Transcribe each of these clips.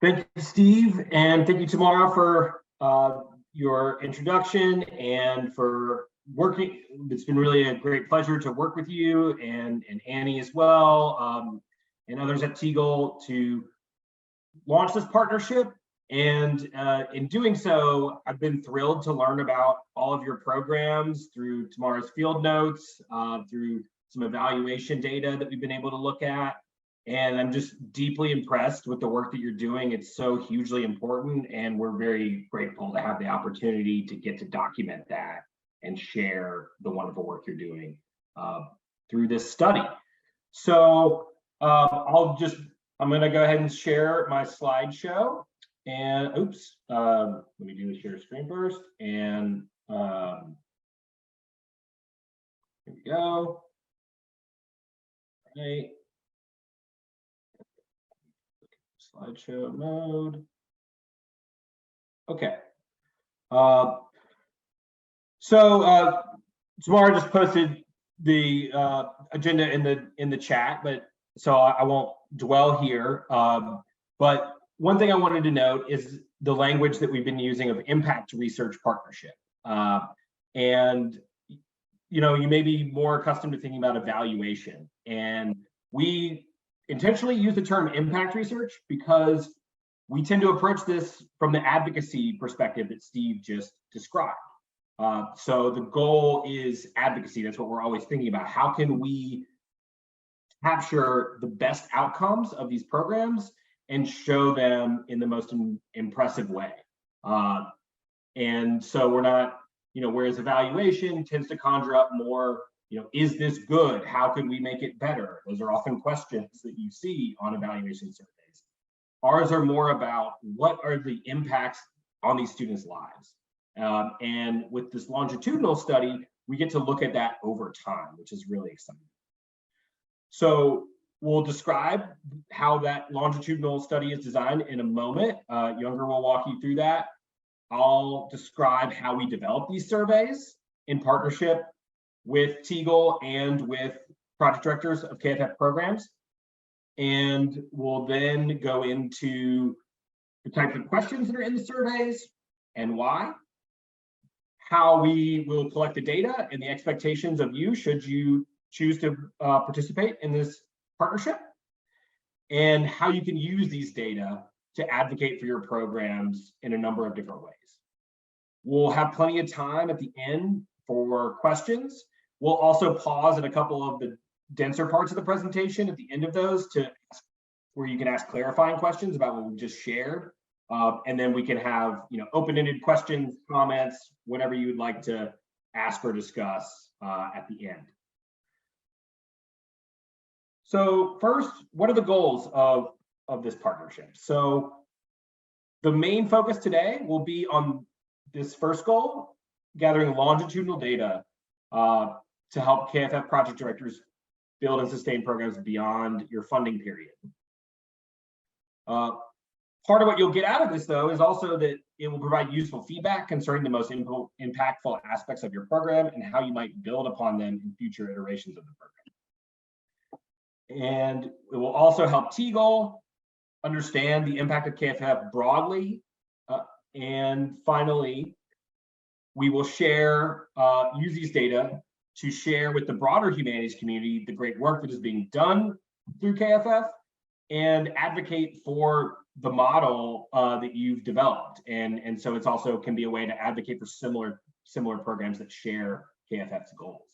Thank you, Steve, and thank you, Tamara, for your introduction and for working. It's been really a great pleasure to work with you and Annie as well, and others at Teagle to launch this partnership. And in doing so, I've been thrilled to learn about all of your programs through Tamara's field notes, through some evaluation data that we've been able to look at. And I'm just deeply impressed with the work that you're doing. It's so hugely important, and we're very grateful to have the opportunity to get to document that and share the wonderful work you're doing through this study. So I'm going to go ahead and share my slideshow. And oops, let me do the share screen first. And here we go. All right. Slideshow mode. Okay. Tamara just posted the agenda in the chat, but so I won't dwell here. But one thing I wanted to note is the language that we've been using of impact research partnership. And you may be more accustomed to thinking about evaluation, and we intentionally use the term impact research because we tend to approach this from the advocacy perspective that Steve just described. So the goal is advocacy. That's what we're always thinking about. How can we capture the best outcomes of these programs and show them in the most impressive way? And so we're not, whereas evaluation tends to conjure up more, is this good? How can we make it better? Those are often questions that you see on evaluation surveys. Ours are more about what are the impacts on these students' lives. And with this longitudinal study, we get to look at that over time, which is really exciting. So we'll describe how that longitudinal study is designed in a moment. Younger will walk you through that. I'll describe how we develop these surveys in partnership with Teagle and with project directors of KFF programs. And we'll then go into the types of questions that are in the surveys and why, how we will collect the data and the expectations of you should you choose to participate in this partnership, and how you can use these data to advocate for your programs in a number of different ways. We'll have plenty of time at the end for questions. We'll also pause in a couple of the denser parts of the presentation at the end of those where you can ask clarifying questions about what we just shared. And then we can have open-ended questions, comments, whatever you would like to ask or discuss at the end. So first, what are the goals of this partnership? So the main focus today will be on this first goal, gathering longitudinal data to help KFF project directors build and sustain programs beyond your funding period. Part of what you'll get out of this, though, is also that it will provide useful feedback concerning the most impactful aspects of your program and how you might build upon them in future iterations of the program. And it will also help Teagle understand the impact of KFF broadly. And finally, we will use these data to share with the broader humanities community the great work that is being done through KFF and advocate for the model that you've developed. And so it's also can be a way to advocate for similar programs that share KFF's goals.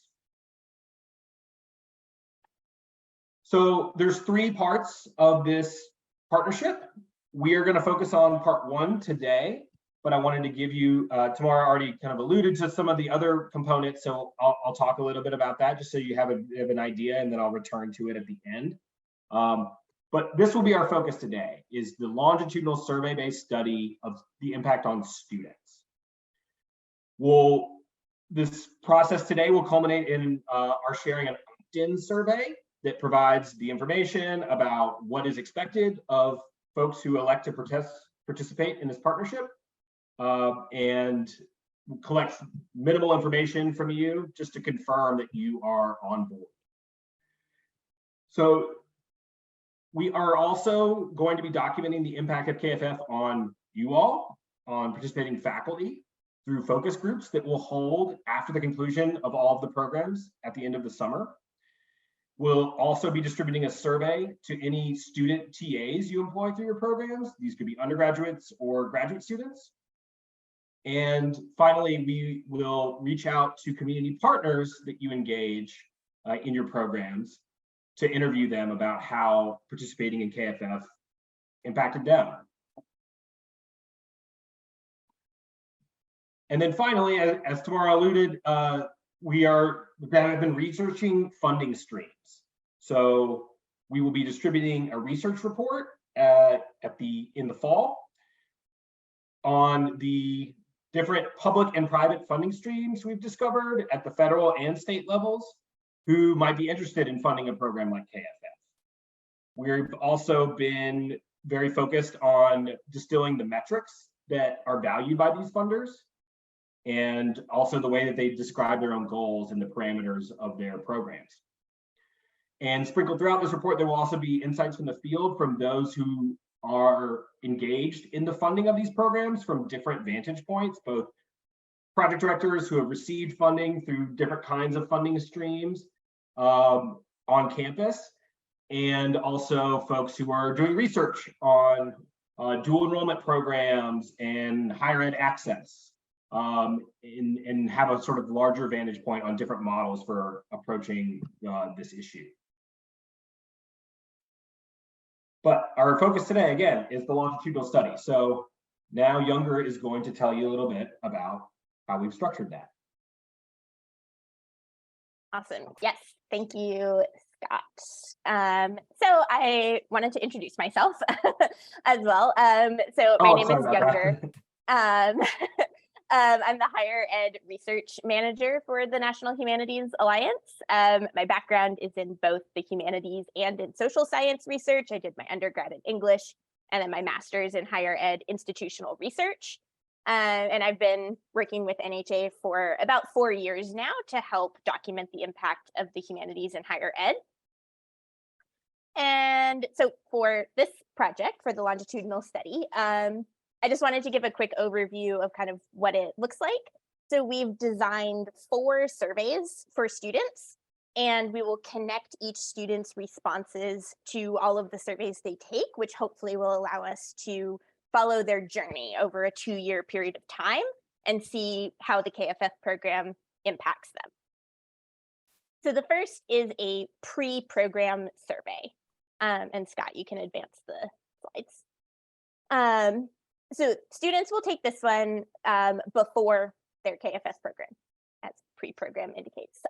So there's 3 parts of this partnership. We are going to focus on part 1 today, but I wanted to give you, Tamara already kind of alluded to some of the other components, so I'll talk a little bit about that just so you have an idea, and then I'll return to it at the end. But this will be our focus today, is the longitudinal survey-based study of the impact on students. This process today will culminate in our sharing an opt-in survey that provides the information about what is expected of folks who elect to participate in this partnership, and collects minimal information from you just to confirm that you are on board. So We are also going to be documenting the impact of KFF on you all, on participating faculty, through focus groups that we'll hold after the conclusion of all of the programs at the end of the summer. We'll also be distributing a survey to any student TAs you employ through your programs. These could be undergraduates or graduate students. And finally, we will reach out to community partners that you engage in your programs to interview them about how participating in KFF impacted them. And then finally, as Tamara alluded, we have been researching funding streams. So we will be distributing a research report in the fall on the different public and private funding streams we've discovered at the federal and state levels who might be interested in funding a program like KFF. We've also been very focused on distilling the metrics that are valued by these funders, and also the way that they describe their own goals and the parameters of their programs. And sprinkled throughout this report, there will also be insights from the field from those who are engaged in the funding of these programs from different vantage points, both project directors who have received funding through different kinds of funding streams on campus, and also folks who are doing research on dual enrollment programs and higher ed access, and have a sort of larger vantage point on different models for approaching this issue. But our focus today, again, is the longitudinal study. So now Younger is going to tell you a little bit about how we've structured that. Awesome. Yes, thank you, Scott. So I wanted to introduce myself as well. So my name is Younger. I'm the higher ed research manager for the National Humanities Alliance. My background is in both the humanities and in social science research. I did my undergrad in English and then my master's in higher ed institutional research. And I've been working with NHA for about 4 years now to help document the impact of the humanities in higher ed. And so for this project, for the longitudinal study, I just wanted to give a quick overview of kind of what it looks like. So we've designed 4 surveys for students, and we will connect each student's responses to all of the surveys they take, which hopefully will allow us to follow their journey over a 2-year period of time and see how the KFF program impacts them. So the first is a pre-program survey. And Scott, you can advance the slides. So students will take this one before their KFS program, as pre-program indicates.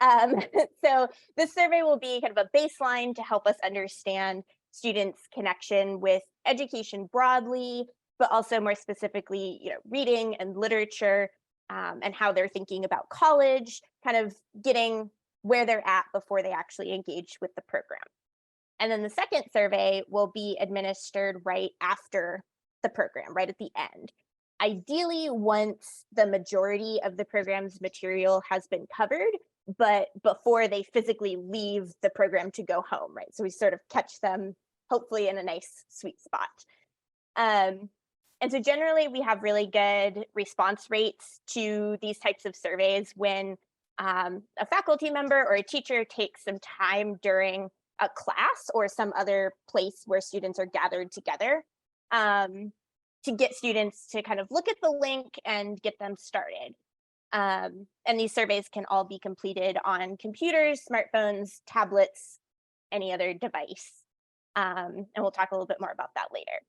So this survey will be kind of a baseline to help us understand students' connection with education broadly, but also more specifically, reading and literature, and how they're thinking about college, kind of getting where they're at before they actually engage with the program. And then the second survey will be administered right after the program, right at the end. Ideally, once the majority of the program's material has been covered, but before they physically leave the program to go home, right? So we sort of catch them hopefully in a nice sweet spot. And so generally we have really good response rates to these types of surveys when a faculty member or a teacher takes some time during a class or some other place where students are gathered together to get students to kind of look at the link and get them started. And these surveys can all be completed on computers, smartphones, tablets, any other device. And we'll talk a little bit more about that later.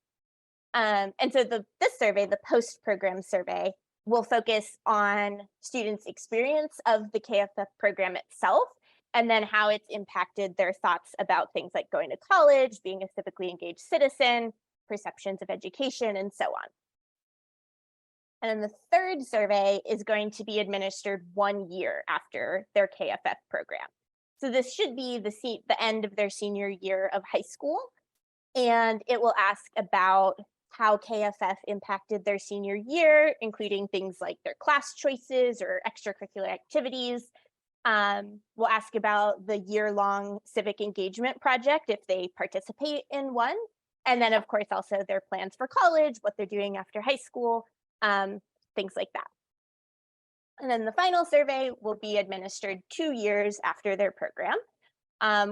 And so this survey, the post-program survey, will focus on students' experience of the KFF program itself, and then how it's impacted their thoughts about things like going to college, being a civically engaged citizen, perceptions of education, and so on. And then the third survey is going to be administered 1 year after their KFF program. So this should be the end of their senior year of high school, and it will ask about how KFF impacted their senior year, including things like their class choices or extracurricular activities, We'll ask about the year-long civic engagement project if they participate in one. And then, of course, also their plans for college, what they're doing after high school, things like that. And then the final survey will be administered 2 years after their program,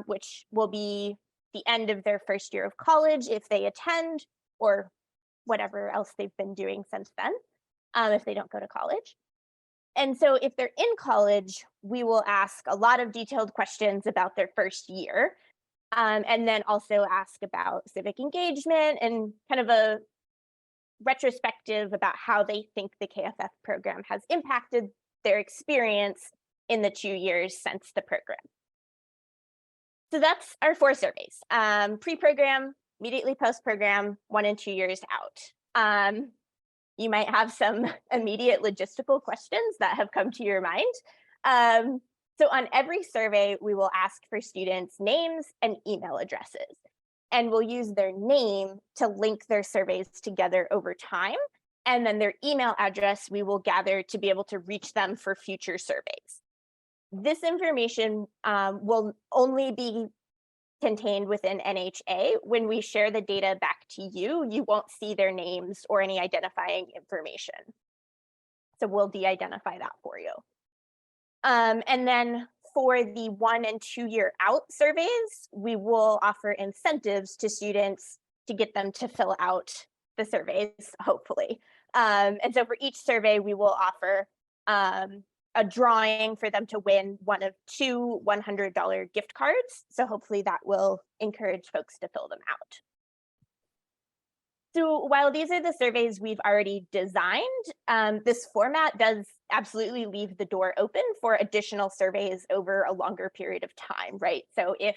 which will be the end of their first year of college if they attend, or whatever else they've been doing since then, if they don't go to college. And so if they're in college, we will ask a lot of detailed questions about their first year, and then also ask about civic engagement and kind of a retrospective about how they think the KFF program has impacted their experience in the 2 years since the program. So that's our 4 surveys: pre-program, immediately post-program, 1 and 2 years out. You might have some immediate logistical questions that have come to your mind. So on every survey, we will ask for students' names and email addresses, and we'll use their name to link their surveys together over time. And then their email address we will gather to be able to reach them for future surveys. This information will only be contained within NHA. When we share the data back to you, you won't see their names or any identifying information. So we'll de-identify that for you. And then for the 1 and 2 year out surveys, we will offer incentives to students to get them to fill out the surveys, hopefully. And so for each survey, we will offer a drawing for them to win one of 2 $100 gift cards. So hopefully that will encourage folks to fill them out. So while these are the surveys we've already designed, this format does absolutely leave the door open for additional surveys over a longer period of time, right? So if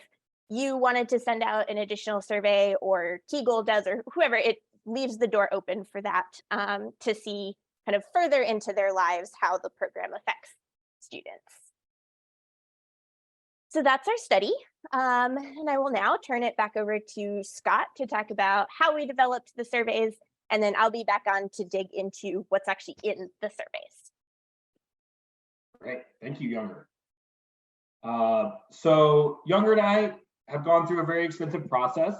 you wanted to send out an additional survey, or Kegel does, or whoever, it leaves the door open for that, to see kind of further into their lives how the program affects students. So that's our study. And I will now turn it back over to Scott to talk about how we developed the surveys, and then I'll be back on to dig into what's actually in the surveys. Great, thank you, Younger. So Younger and I have gone through a very extensive process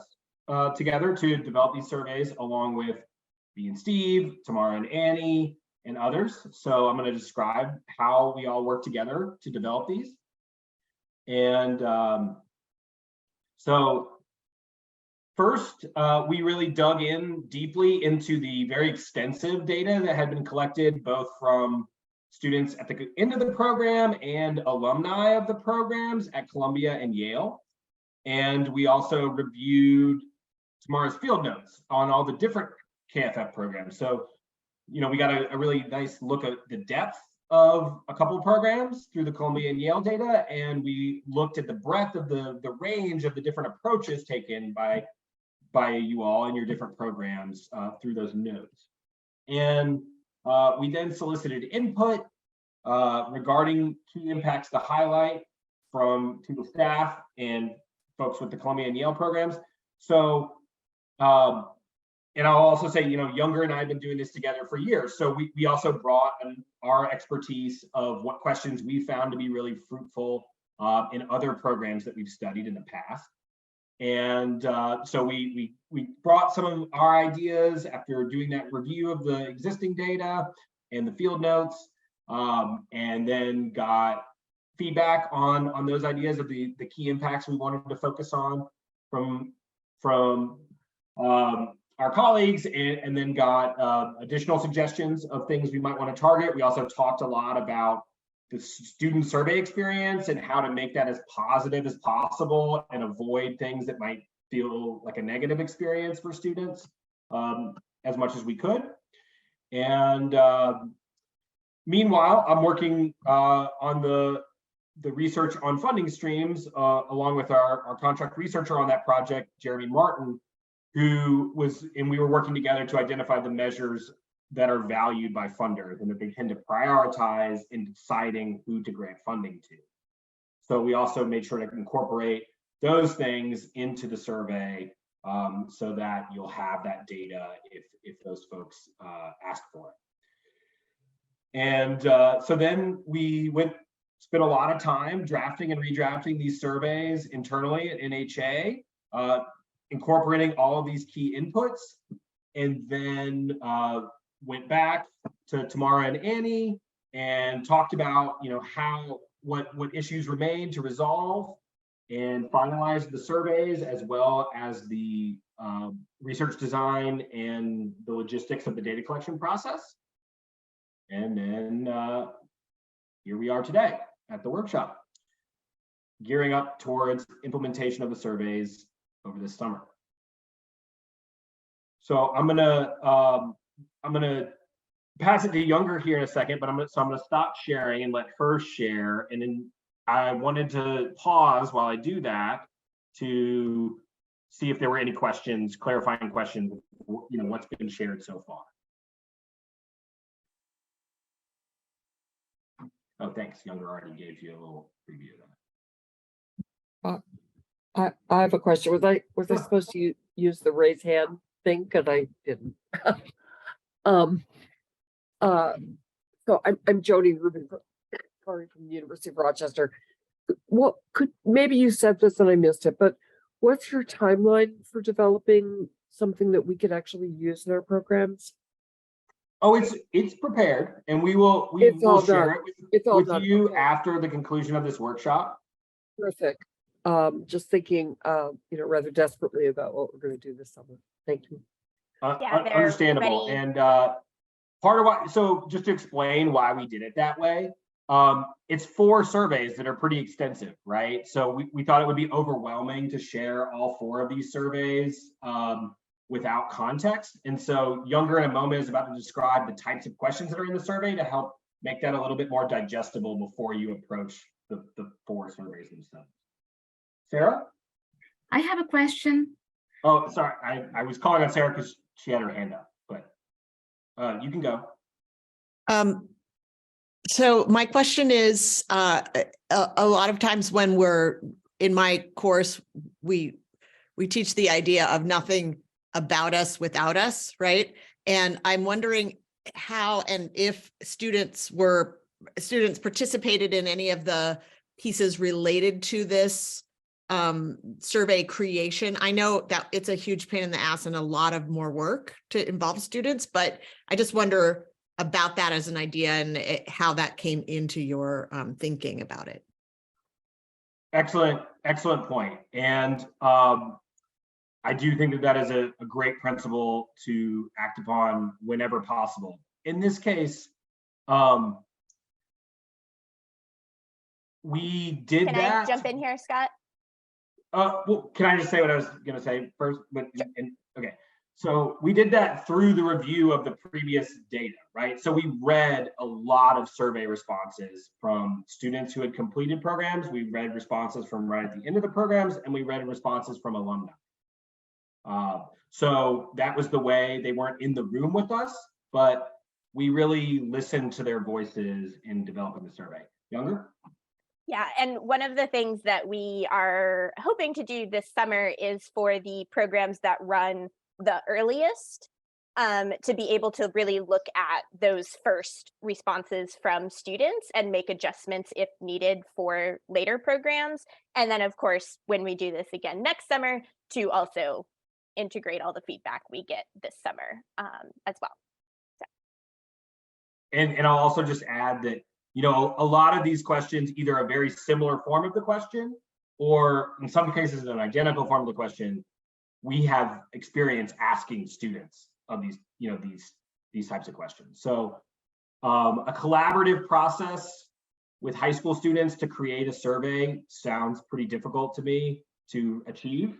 together to develop these surveys, along with me and Steve, Tamara and Annie, and others. So I'm going to describe how we all work together to develop these. And so first, we really dug in deeply into the very extensive data that had been collected both from students at the end of the program and alumni of the programs at Columbia and Yale. And we also reviewed Tamara's field notes on all the different KFF programs. So, you know, we got a really nice look at the depth of a couple of programs through the Columbia and Yale data, and we looked at the breadth of the range of the different approaches taken by you all in your different programs through those notes. And we then solicited input regarding key impacts to highlight from the staff and folks with the Columbia and Yale programs. So, and I'll also say, you know, Younger and I have been doing this together for years. So we also brought our expertise of what questions we found to be really fruitful in other programs that we've studied in the past. And so we brought some of our ideas after doing that review of the existing data and the field notes, and then got feedback on those ideas of the key impacts we wanted to focus on from our colleagues, and then got additional suggestions of things we might want to target. We also talked a lot about the student survey experience and how to make that as positive as possible and avoid things that might feel like a negative experience for students as much as we could. And meanwhile, I'm working on the research on funding streams along with our contract researcher on that project, Jeremy Martin, and we were working together to identify the measures that are valued by funders and that they tend to prioritize in deciding who to grant funding to. So we also made sure to incorporate those things into the survey so that you'll have that data if those folks ask for it. And so then we went spent a lot of time drafting and redrafting these surveys internally at NHA, incorporating all of these key inputs, and then went back to Tamara and Annie and talked about, what issues remain to resolve, and finalized the surveys as well as the research design and the logistics of the data collection process. And then here we are today at the workshop, gearing up towards implementation of the surveys over this summer. So I'm gonna pass it to Younger here in a second, but I'm gonna stop sharing and let her share. And then I wanted to pause while I do that to see if there were any questions, clarifying questions, what's been shared so far. Oh, thanks. Younger already gave you a little preview of that. I have a question. Was I supposed to use the raise hand thing? Because I didn't. So I'm Jody Rubin from the University of Rochester. What maybe you said this and I missed it, but what's your timeline for developing something that we could actually use in our programs? Oh, it's prepared, and we will share it with you after the conclusion of this workshop. Terrific. Just thinking, rather desperately about what we're going to do this summer. Thank you. Understandable. And part of why, so just to explain why we did it that way, it's 4 surveys that are pretty extensive, right? So we thought it would be overwhelming to share all 4 of these surveys without context. And so Younger in a moment is about to describe the types of questions that are in the survey to help make that a little bit more digestible before you approach the 4 surveys themselves. Sarah? I have a question. Oh, sorry. I was calling on Sarah because she had her hand up, but you can go. So my question is, a lot of times when we're in my course, we teach the idea of nothing about us without us, right? And I'm wondering how and if students participated in any of the pieces related to this survey creation. I know that it's a huge pain in the ass and a lot of more work to involve students, but I just wonder about that as an idea and how that came into your thinking about it. Excellent point. And I do think that is a great principle to act upon whenever possible. In this case, we did that. Can I jump in here, Scott? Well, can I just say what I was going to say first? Okay. So we did that through the review of the previous data, right? So we read a lot of survey responses from students who had completed programs. We read responses from right at the end of the programs, and we read responses from alumni. So that was the way. They weren't in the room with us, but we really listened to their voices in developing the survey. Younger? Yeah, and one of the things that we are hoping to do this summer is for the programs that run the earliest to be able to really look at those first responses from students and make adjustments if needed for later programs. And then, of course, when we do this again next summer, to also integrate all the feedback we get this summer as well. So. And I'll also just add that, a lot of these questions, either a very similar form of the question, or in some cases, an identical form of the question, we have experience asking students of these, these types of questions. So a collaborative process with high school students to create a survey sounds pretty difficult to me to achieve.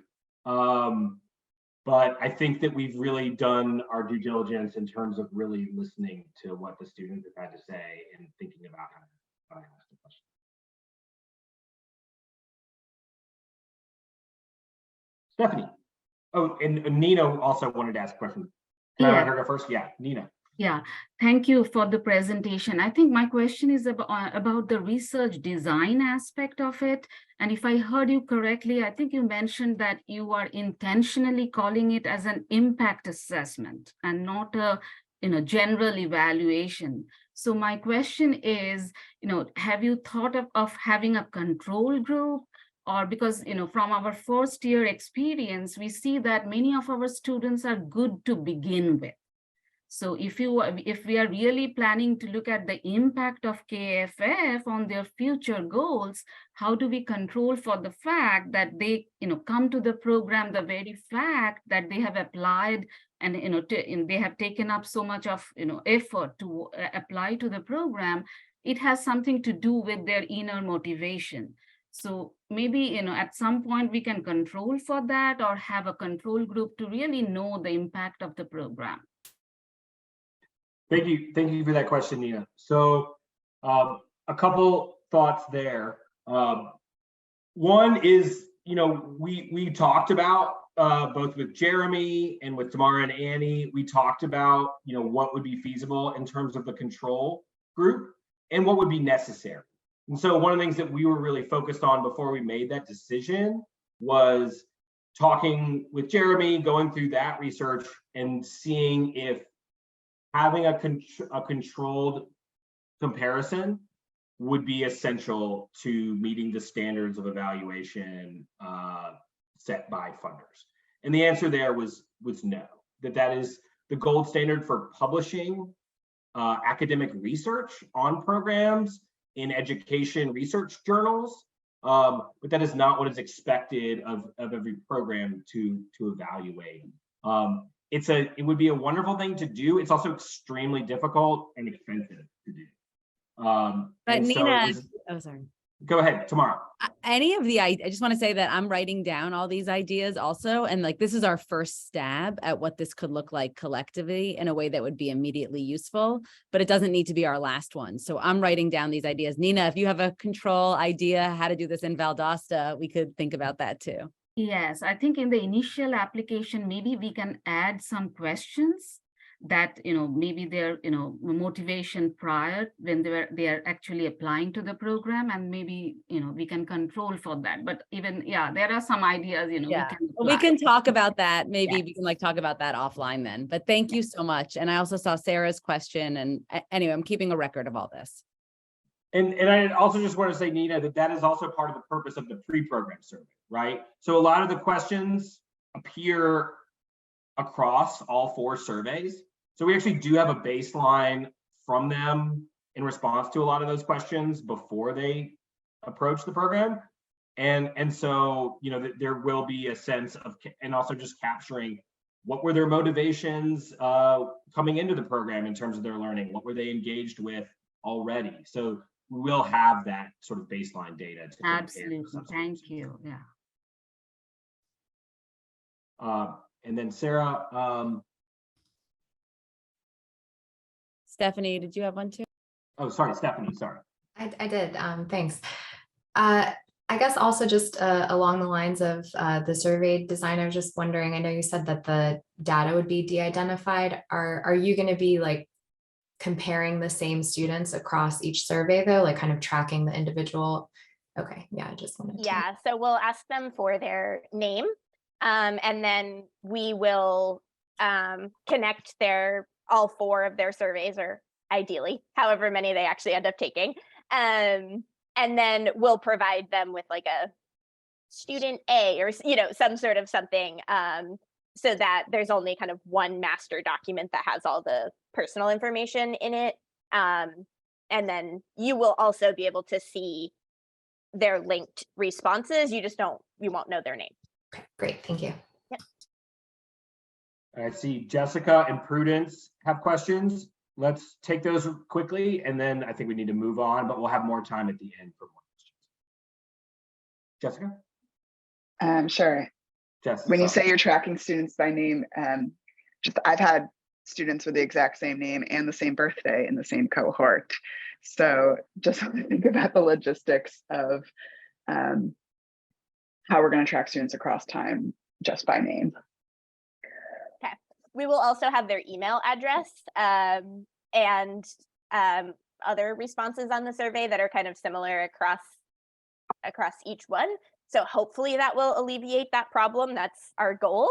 But I think that we've really done our due diligence in terms of really listening to what the students have had to say and thinking about how to ask the question. Stephanie. Oh, and Nina also wanted to ask a question. Can I let her go first? Yeah, Nina. Yeah, thank you for the presentation. I think my question is about the research design aspect of it. And if I heard you correctly, I think you mentioned that you are intentionally calling it as an impact assessment and not a general evaluation. So my question is, have you thought of having a control group? Or because, from our first year experience, we see that many of our students are good to begin with. So if we are really planning to look at the impact of KFF on their future goals, how do we control for the fact that they, come to the program, the very fact that they have applied and, they have taken up so much of, effort to apply to the program, it has something to do with their inner motivation. So maybe, at some point we can control for that or have a control group to really know the impact of the program. Thank you for that question, Nina. So a couple thoughts there. One is, we talked about both with Jeremy and with Tamara and Annie, we talked about, what would be feasible in terms of the control group and what would be necessary. And so one of the things that we were really focused on before we made that decision was talking with Jeremy, going through that research and seeing if having a controlled comparison would be essential to meeting the standards of evaluation set by funders. And the answer there was no, that is the gold standard for publishing academic research on programs in education research journals, but that is not what is expected of every program to evaluate. It would be a wonderful thing to do. It's also extremely difficult and expensive to do. But Nina, oh, sorry. Go ahead, Tamara. I just want to say that I'm writing down all these ideas also. And like, this is our first stab at what this could look like collectively in a way that would be immediately useful, but it doesn't need to be our last one. So I'm writing down these ideas. Nina, if you have a control idea how to do this in Valdosta, we could think about that too. Yes, I think in the initial application, maybe we can add some questions that, maybe their, motivation prior when they are actually applying to the program, and maybe, we can control for that. But even, there are some ideas, we can talk about that. Maybe Yes. we can talk about that offline then, but thank you so much. And I also saw Sarah's question, and anyway, I'm keeping a record of all this. And I also just want to say, Nina, that is also part of the purpose of the pre-program survey, right? So a lot of the questions appear across all 4 surveys. So we actually do have a baseline from them in response to a lot of those questions before they approach the program. And so, there will be a sense of, and also just capturing what were their motivations coming into the program in terms of their learning, what were they engaged with already. So we will have that sort of baseline data. To Absolutely, thank you, yeah. And then Sarah. Stephanie, did you have one too? Oh, sorry, Stephanie, sorry. I did, thanks. I guess also just along the lines of the survey design, I was just wondering, I know you said that the data would be de-identified. Are you going to be like comparing the same students across each survey though, like kind of tracking the individual? Okay, yeah, I just wanted to. Yeah, so we'll ask them for their name, and then we will connect all 4 of their surveys, or ideally, however many they actually end up taking. And then we'll provide them with like a student A or, some sort of something, so that there's only kind of one master document that has all the personal information in it. And then you will also be able to see their linked responses. You won't know their name. Okay, great, thank you. Yep. I see Jessica and Prudence have questions. Let's take those quickly, and then I think we need to move on, but we'll have more time at the end for more questions. Jessica? Sure. Jessica. When you say you're tracking students by name, I've had students with the exact same name and the same birthday in the same cohort. So just think about the logistics of how we're going to track students across time just by name. Okay. We will also have their email address and other responses on the survey that are kind of similar across each one. So hopefully that will alleviate that problem. That's our goal.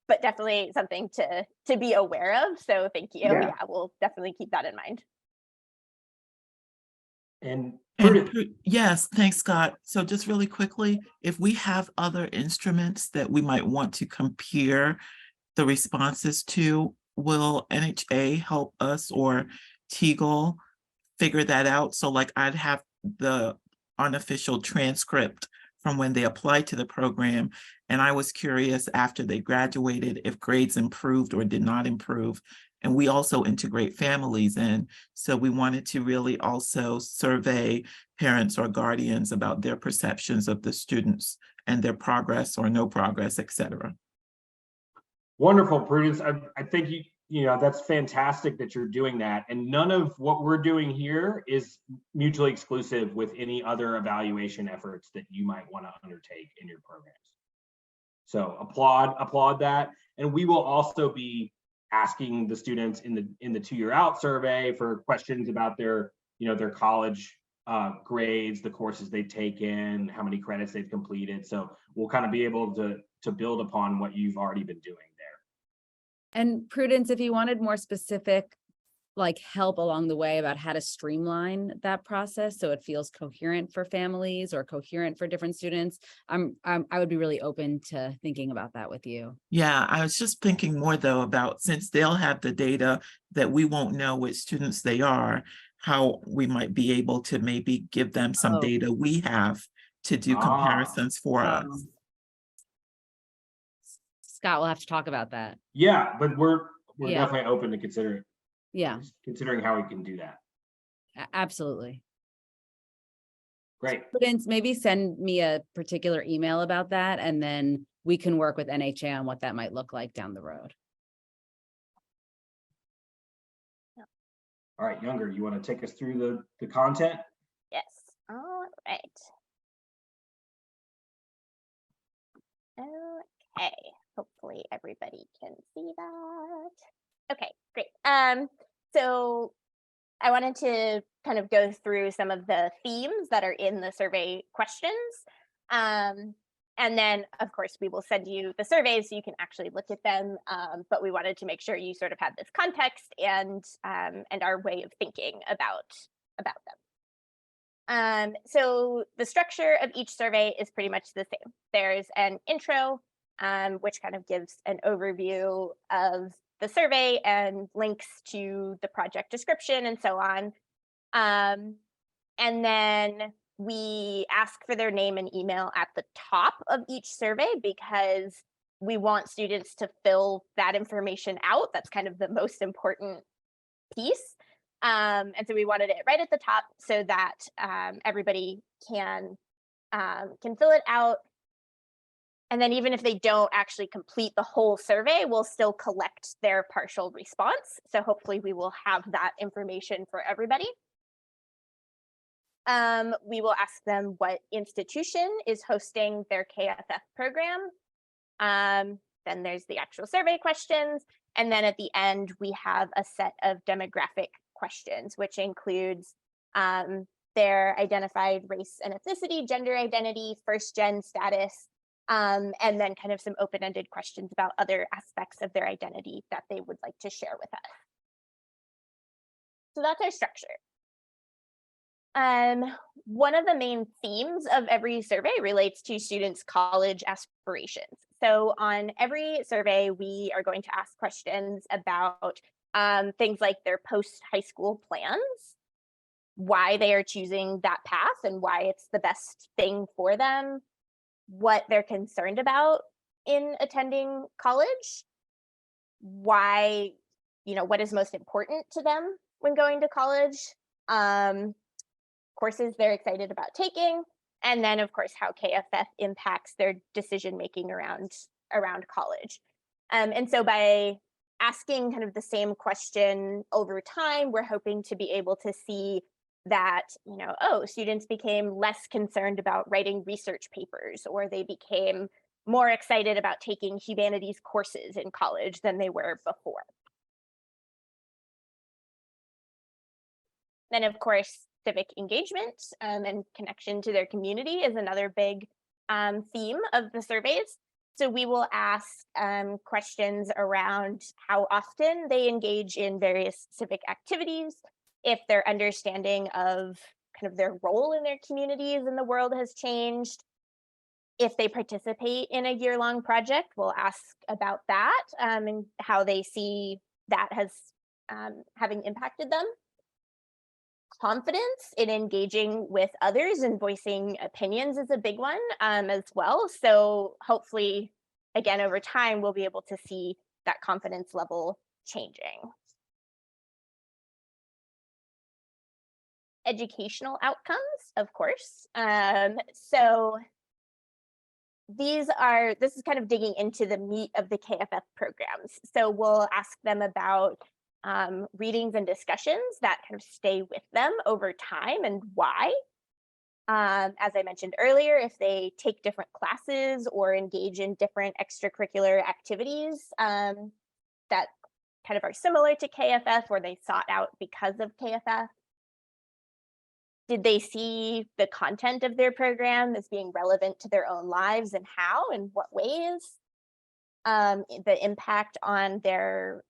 but definitely something to be aware of. So thank you. Yeah. Yeah, we'll definitely keep that in mind. And And yes, thanks, Scott. So just really quickly, if we have other instruments that we might want to compare the responses to, will NHA help us or Teagle figure that out? So like I'd have the unofficial transcript from when they applied to the program. And I was curious after they graduated if grades improved or did not improve. And we also integrate families in. So we wanted to really also survey parents or guardians about their perceptions of the students and their progress or no progress, et cetera. wonderful, Prudence. I think you know, that's fantastic that you're doing that. And none of what we're doing here is mutually exclusive with any other evaluation efforts that you might want to undertake in your programs. So applaud that. And we will also be asking the students in the 2-year out survey for questions about their, you know, their college grades, the courses they've taken, how many credits they've completed. So we'll kind of be able to build upon what you've already been doing there. And Prudence, if you wanted more specific, like help along the way about how to streamline that process so it feels coherent for families or coherent for different students, I would be really open to thinking about that with you. Yeah, I was just thinking more though about, since they'll have the data that we won't know which students they are, how we might be able to maybe give them some data we have to do comparisons for us. Scott, we'll have to talk about that. Yeah, but we're Yeah. definitely open to considering how we can do that. Absolutely. Great. Prudence, maybe send me a particular email about that, and then we can work with NHA on what that might look like down the road. All right, Younger, you want to take us through the content? Yes. All right. Okay. Hopefully everybody can see that. Okay, great. So I wanted to kind of go through some of the themes that are in the survey questions. And then, of course, we will send you the surveys so you can actually look at them. But we wanted to make sure you sort of had this context and our way of thinking about them. So the structure of each survey is pretty much the same. There's an intro, which kind of gives an overview of the survey and links to the project description and so on. And then we ask for their name and email at the top of each survey because we want students to fill that information out. That's kind of the most important piece. And so we wanted it right at the top so that everybody can fill it out. And then even if they don't actually complete the whole survey, we'll still collect their partial response. So hopefully we will have that information for everybody. We will ask them what institution is hosting their KFF program. Then there's the actual survey questions. And then at the end, we have a set of demographic questions, which includes their identified race and ethnicity, gender identity, first gen status, and then kind of some open-ended questions about other aspects of their identity that they would like to share with us. So that's our structure. One of the main themes of every survey relates to students' college aspirations. So on every survey, we are going to ask questions about things like their post-high school plans, why they are choosing that path and why it's the best thing for them, what they're concerned about in attending college, why, what is most important to them when going to college, courses they're excited about taking, and then of course how KFF impacts their decision-making around college. And so by asking kind of the same question over time, we're hoping to be able to see that, students became less concerned about writing research papers, or they became more excited about taking humanities courses in college than they were before. Then of course, civic engagement and connection to their community is another big theme of the surveys. So we will ask questions around how often they engage in various civic activities, if their understanding of kind of their role in their communities and the world has changed. If they participate in a year-long project, we'll ask about that and how they see that has having impacted them. Confidence in engaging with others and voicing opinions is a big one as well. So hopefully, again, over time, we'll be able to see that confidence level changing. Educational outcomes, of course. So this is kind of digging into the meat of the KFF programs. So we'll ask them about readings and discussions that kind of stay with them over time and why. As I mentioned earlier, if they take different classes or engage in different extracurricular activities that kind of are similar to KFF or they sought out because of KFF. Did they see the content of their program as being relevant to their own lives and how and what ways? The impact on their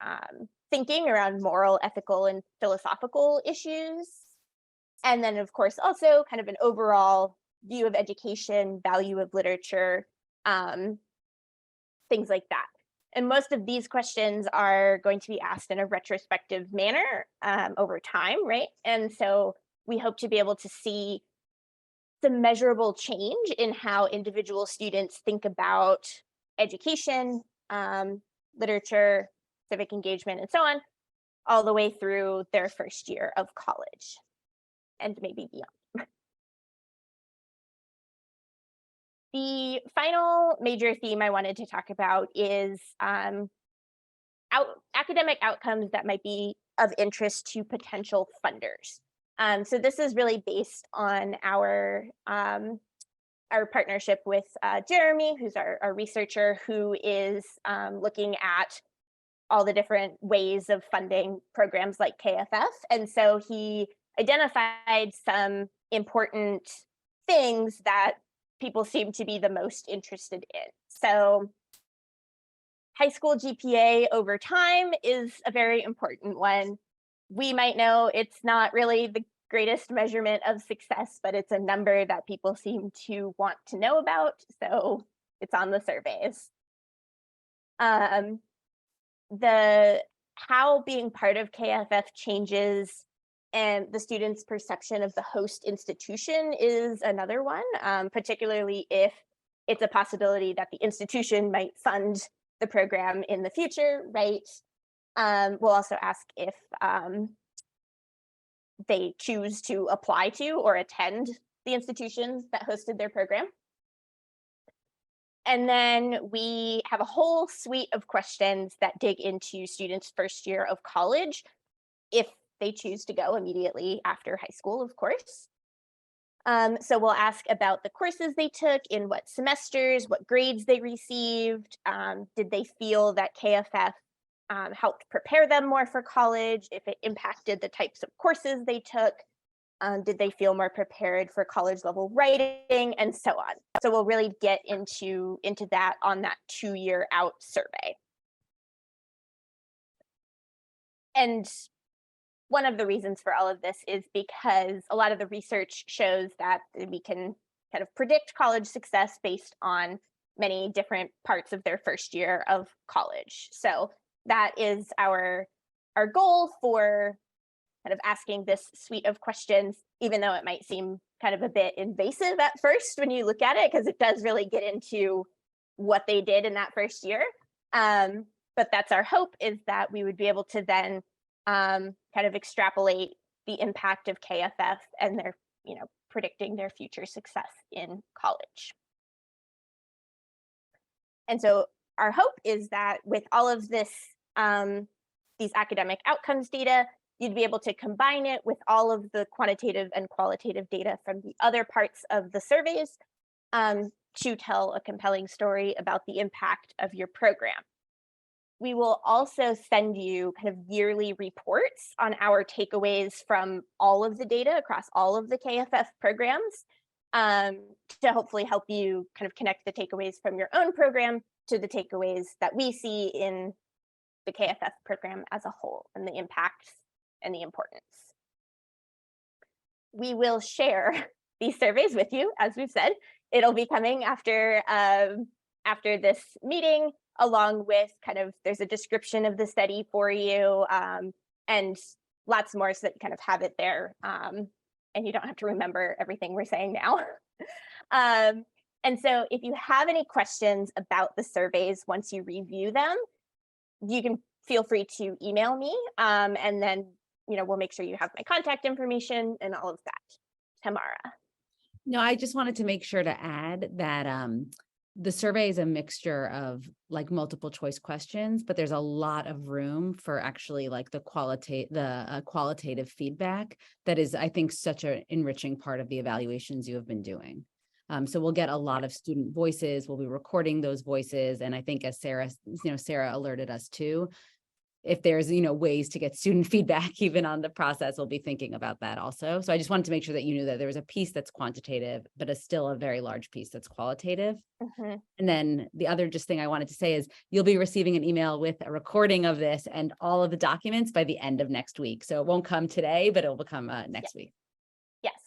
thinking around moral, ethical, and philosophical issues. And then, of course, also kind of an overall view of education, value of literature, things like that. And most of these questions are going to be asked in a retrospective manner over time, right? And so we hope to be able to see some measurable change in how individual students think about education, literature, civic engagement, and so on, all the way through their first year of college and maybe beyond. The final major theme I wanted to talk about is academic outcomes that might be of interest to potential funders. So this is really based on our partnership with Jeremy, who's our researcher, who is looking at all the different ways of funding programs like KFF. And so he identified some important things that people seem to be the most interested in. So high school GPA over time is a very important one. We might know it's not really the greatest measurement of success, but it's a number that people seem to want to know about. So it's on the surveys. How being part of KFF changes and the student's perception of the host institution is another one, particularly if it's a possibility that the institution might fund the program in the future, right? We'll also ask if they choose to apply to or attend the institutions that hosted their program. And then we have a whole suite of questions that dig into students' first year of college, if they choose to go immediately after high school, of course. So we'll ask about the courses they took, in what semesters, what grades they received. Did they feel that KFF helped prepare them more for college, if it impacted the types of courses they took? Did they feel more prepared for college level writing, and so on. So we'll really get into that on that 2-year out survey. And one of the reasons for all of this is because a lot of the research shows that we can kind of predict college success based on many different parts of their first year of college. So that is our goal for kind of asking this suite of questions, even though it might seem kind of a bit invasive at first when you look at it, because it does really get into what they did in that first year. But that's our hope, is that we would be able to then kind of extrapolate the impact of KFF and their, predicting their future success in college. And so our hope is that with all of this, these academic outcomes data, you'd be able to combine it with all of the quantitative and qualitative data from the other parts of the surveys to tell a compelling story about the impact of your program. We will also send you kind of yearly reports on our takeaways from all of the data across all of the KFF programs to hopefully help you kind of connect the takeaways from your own program to the takeaways that we see in the KFS program as a whole and the impacts and the importance. We will share these surveys with you, as we've said. It'll be coming after this meeting, along with there's a description of the study for you, and lots more, so that you kind of have it there, and you don't have to remember everything we're saying now. And so if you have any questions about the surveys once you review them, you can feel free to email me, and then we'll make sure you have my contact information and all of that. Tamara. No, I just wanted to make sure to add that the survey is a mixture of like multiple choice questions, but there's a lot of room for actually like the qualitative feedback that is, I think, such an enriching part of the evaluations you have been doing. So we'll get a lot of student voices. We'll be recording those voices, and I think, as Sarah alerted us to, if there's ways to get student feedback even on the process, we'll be thinking about that also. So I just wanted to make sure that you knew that there was a piece that's quantitative, but is still a very large piece that's qualitative. Mm-hmm. And then the other just thing I wanted to say is you'll be receiving an email with a recording of this and all of the documents by the end of next week. So it won't come today, but it will come next week. Yes.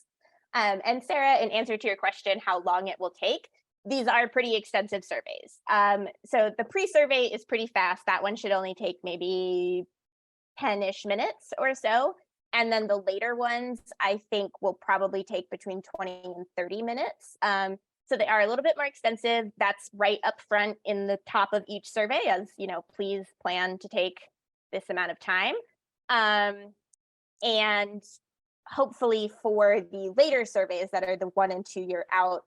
And Sarah, in answer to your question, how long it will take, these are pretty extensive surveys. So the pre-survey is pretty fast. That one should only take maybe 10-ish minutes or so. And then the later ones, I think, will probably take between 20 and 30 minutes. So they are a little bit more extensive. That's right up front in the top of each survey, as please plan to take this amount of time. And hopefully for the later surveys that are the 1 and 2 year out,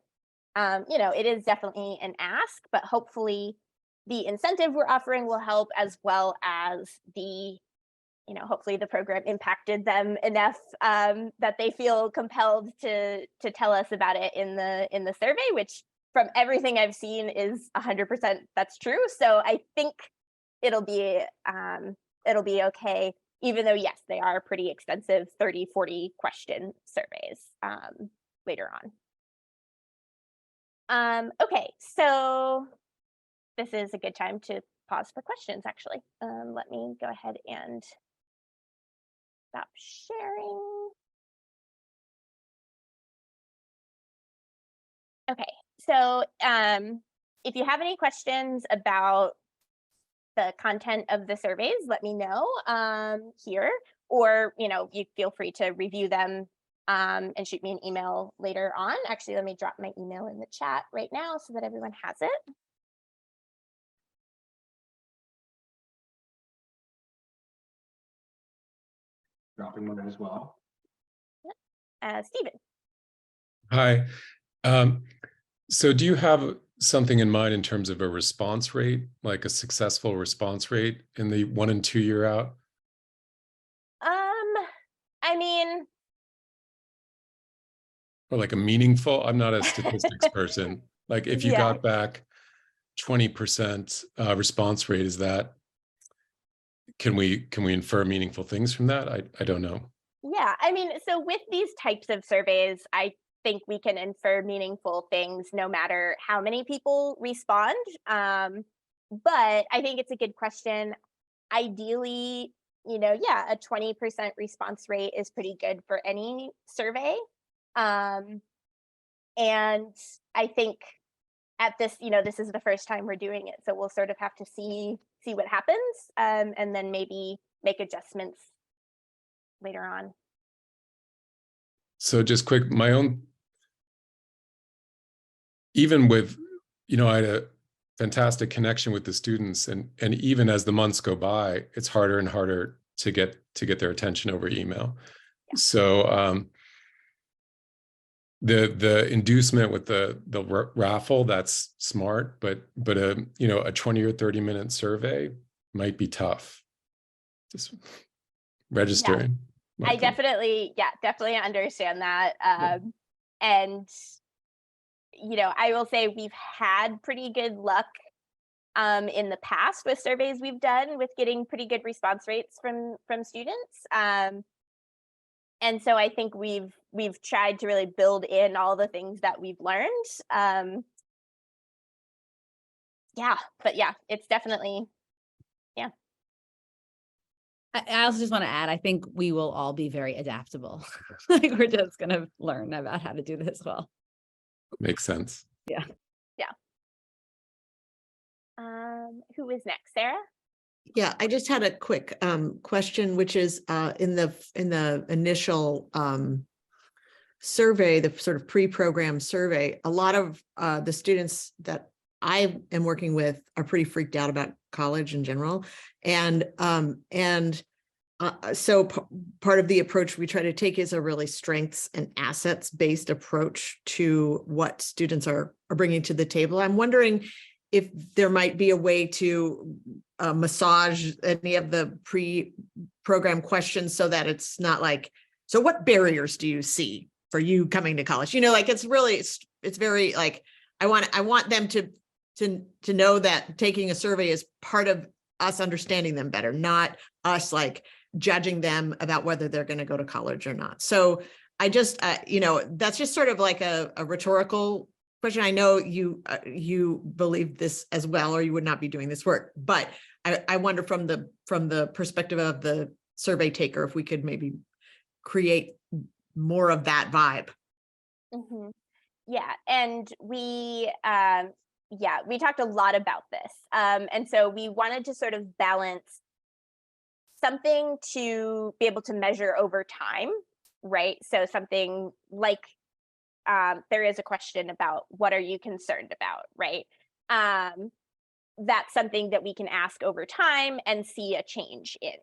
it is definitely an ask, but hopefully the incentive we're offering will help, as well as the, hopefully the program impacted them enough that they feel compelled to tell us about it in the survey, which from everything I've seen is 100% that's true. So I think it'll be okay, even though, yes, they are pretty extensive 30, 40 question surveys later on. Okay, so this is a good time to pause for questions, actually. Let me go ahead and stop sharing. Okay, so if you have any questions about the content of the surveys, let me know here, or you feel free to review them and shoot me an email later on. Actually, let me drop my email in the chat right now so that everyone has it. Dropping one as well. Stephen. Hi. So do you have something in mind in terms of a response rate, like a successful response rate in the 1 and 2 year out? I mean, or like a meaningful, I'm not a statistics person. Like if you got back 20% response rate, is that, can we infer meaningful things from that? I don't know. Yeah, I mean, so with these types of surveys, I think we can infer meaningful things no matter how many people respond. But I think it's a good question. Ideally, a 20% response rate is pretty good for any survey. And I think at this, this is the first time we're doing it, so we'll sort of have to see what happens, and then maybe make adjustments later on. So just quick, my own, even with, I had a fantastic connection with the students, and even as the months go by, it's harder and harder to get their attention over email. Yeah. So the inducement with the raffle, that's smart, but a 20 or 30 minute survey might be tough. Just registering. Yeah. I definitely understand that. And I will say we've had pretty good luck in the past with surveys we've done with getting pretty good response rates from students. And so I think we've tried to really build in all the things that we've learned. yeah, but yeah, it's definitely, I also just want to add, I think we will all be very adaptable. Like we're just going to learn about how to do this well. Makes sense. yeah. Who is next? Sarah? Yeah, I just had a quick question, which is in the initial survey, the sort of pre-program survey, a lot of the students that I am working with are pretty freaked out about college in general. And so part of the approach we try to take is a really strengths and assets based approach to what students are bringing to the table. I'm wondering if there might be a way to massage any of the pre-program questions so that it's not like, so what barriers do you see for you coming to college? You know, like it's very like, I want them to know that taking a survey is part of us understanding them better, not us like judging them about whether they're going to go to college or not. So I just, that's just sort of like a rhetorical question. I know you believe this as well, or you would not be doing this work, but I wonder from the perspective of the survey taker, if we could maybe create more of that vibe. Mm-hmm. Yeah, and we talked a lot about this, and so we wanted to sort of balance something to be able to measure over time, right? So something like there is a question about what are you concerned about, right? That's something that we can ask over time and see a change in.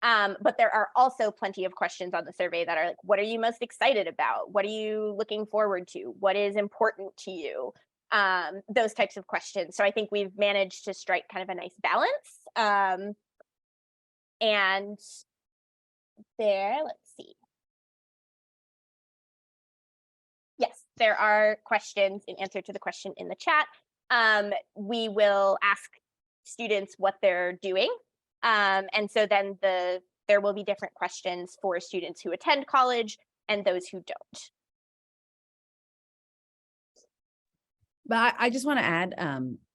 But there are also plenty of questions on the survey that are like, what are you most excited about? What are you looking forward to? What is important to you? Those types of questions. So I think we've managed to strike kind of a nice balance. And there, let's see. Yes, there are questions in answer to the question in the chat. We will ask students what they're doing. And so then there will be different questions for students who attend college and those who don't. But I just want to add,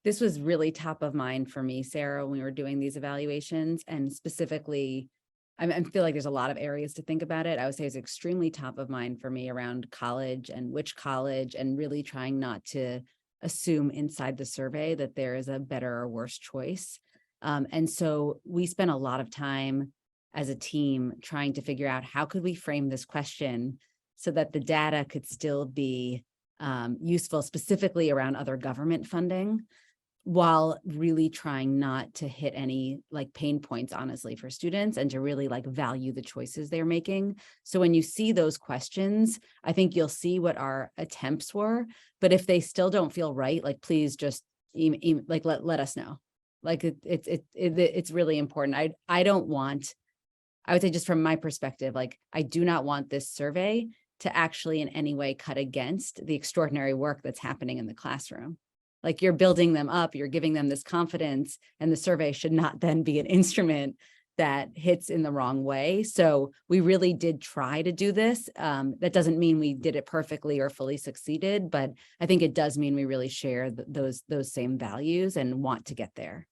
this was really top of mind for me, Sarah, when we were doing these evaluations, and specifically, I feel like there's a lot of areas to think about it. I would say it's extremely top of mind for me around college and which college, and really trying not to assume inside the survey that there is a better or worse choice. And so we spent a lot of time as a team trying to figure out how could we frame this question so that the data could still be useful, specifically around other government funding, while really trying not to hit any like pain points, honestly, for students, and to really like value the choices they're making. So when you see those questions, I think you'll see what our attempts were, but if they still don't feel right, like please just like let us know. Like it's really important. I don't want, I would say just from my perspective, like I do not want this survey to actually in any way cut against the extraordinary work that's happening in the classroom. Like you're building them up, you're giving them this confidence, and the survey should not then be an instrument that hits in the wrong way. So we really did try to do this. That doesn't mean we did it perfectly or fully succeeded, but I think it does mean we really share those same values and want to get there.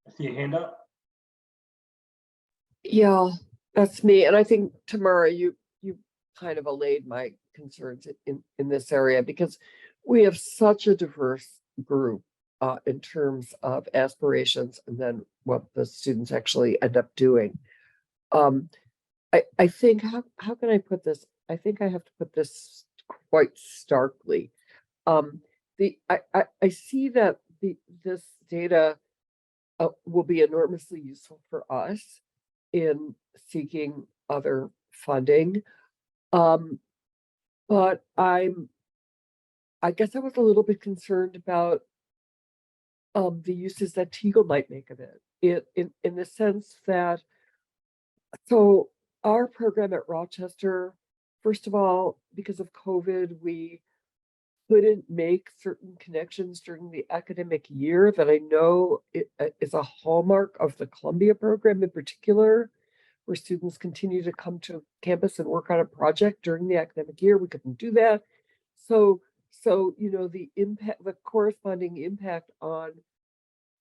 I see a hand up. Yeah, that's me. And I think, Tamara, you kind of allayed my concerns in this area, because we have such a diverse group in terms of aspirations and then what the students actually end up doing. I think, how can I put this? I think I have to put this quite starkly. I see that this data will be enormously useful for us in seeking other funding. But I guess I was a little bit concerned about the uses that Teagle might make of it, in the sense that, so our program at Rochester, first of all, because of COVID, we couldn't make certain connections during the academic year that I know is a hallmark of the Columbia program in particular, where students continue to come to campus and work on a project during the academic year. We couldn't do that. So, you know, the impact, the corresponding impact on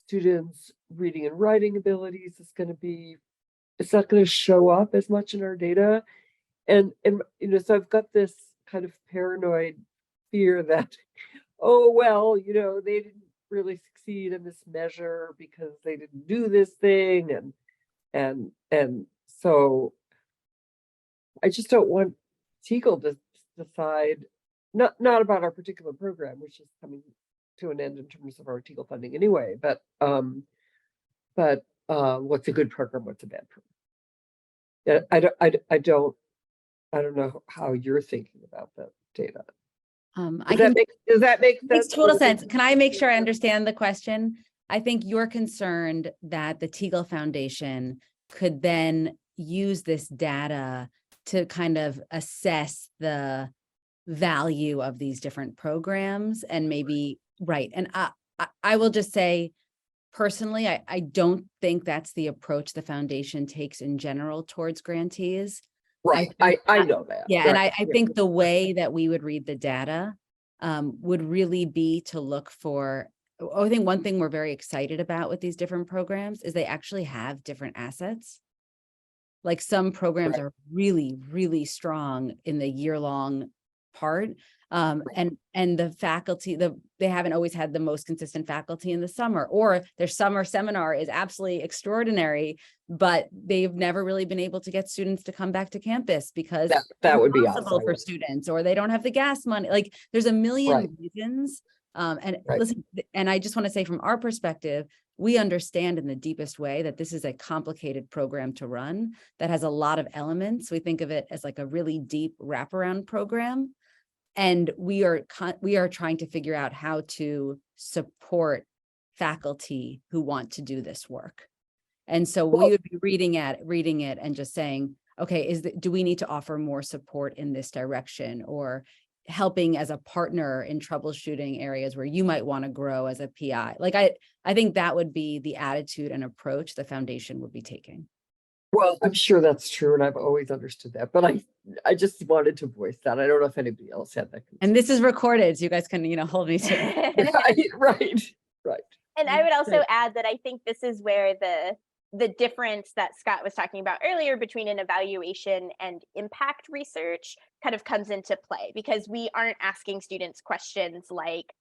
students' reading and writing abilities is going to be, it's not going to show up as much in our data. And, you know, so I've got this kind of paranoid fear that, oh, well, you know, they didn't really succeed in this measure because they didn't do this thing. And so I just don't want Teagle to decide, not about our particular program, which is coming to an end in terms of our Teagle funding anyway, but what's a good program, what's a bad program. Yeah, I don't know how you're thinking about that data. Does that make sense? Makes total sense. Can I make sure I understand the question? I think you're concerned that the Teagle Foundation could then use this data to kind of assess the value of these different programs and maybe, right. And I will just say, personally, I don't think that's the approach the foundation takes in general towards grantees. Right, I know that. Yeah, right. and I think the way that we would read the data would really be to look for, I think one thing we're very excited about with these different programs is they actually have different assets. Like some programs are really, really strong in the year-long part. And the faculty, they haven't always had the most consistent faculty in the summer, or their summer seminar is absolutely extraordinary, but they've never really been able to get students to come back to campus because that would be impossible for students, or they don't have the gas money. Like there's a million reasons. Listen, and I just want to say from our perspective, we understand in the deepest way that this is a complicated program to run that has a lot of elements. We think of it as like a really deep wraparound program. And we are trying to figure out how to support faculty who want to do this work. And so we would be reading it and just saying, okay, do we need to offer more support in this direction, or helping as a partner in troubleshooting areas where you might want to grow as a PI? Like I think that would be the attitude and approach the foundation would be taking. Well, I'm sure that's true, and I've always understood that, but I just wanted to voice that. I don't know if anybody else had that concern. And this is recorded, so you guys can, hold me to it. Right. And I would also add that I think this is where the difference that Scott was talking about earlier between an evaluation and impact research kind of comes into play, because we aren't asking students questions like,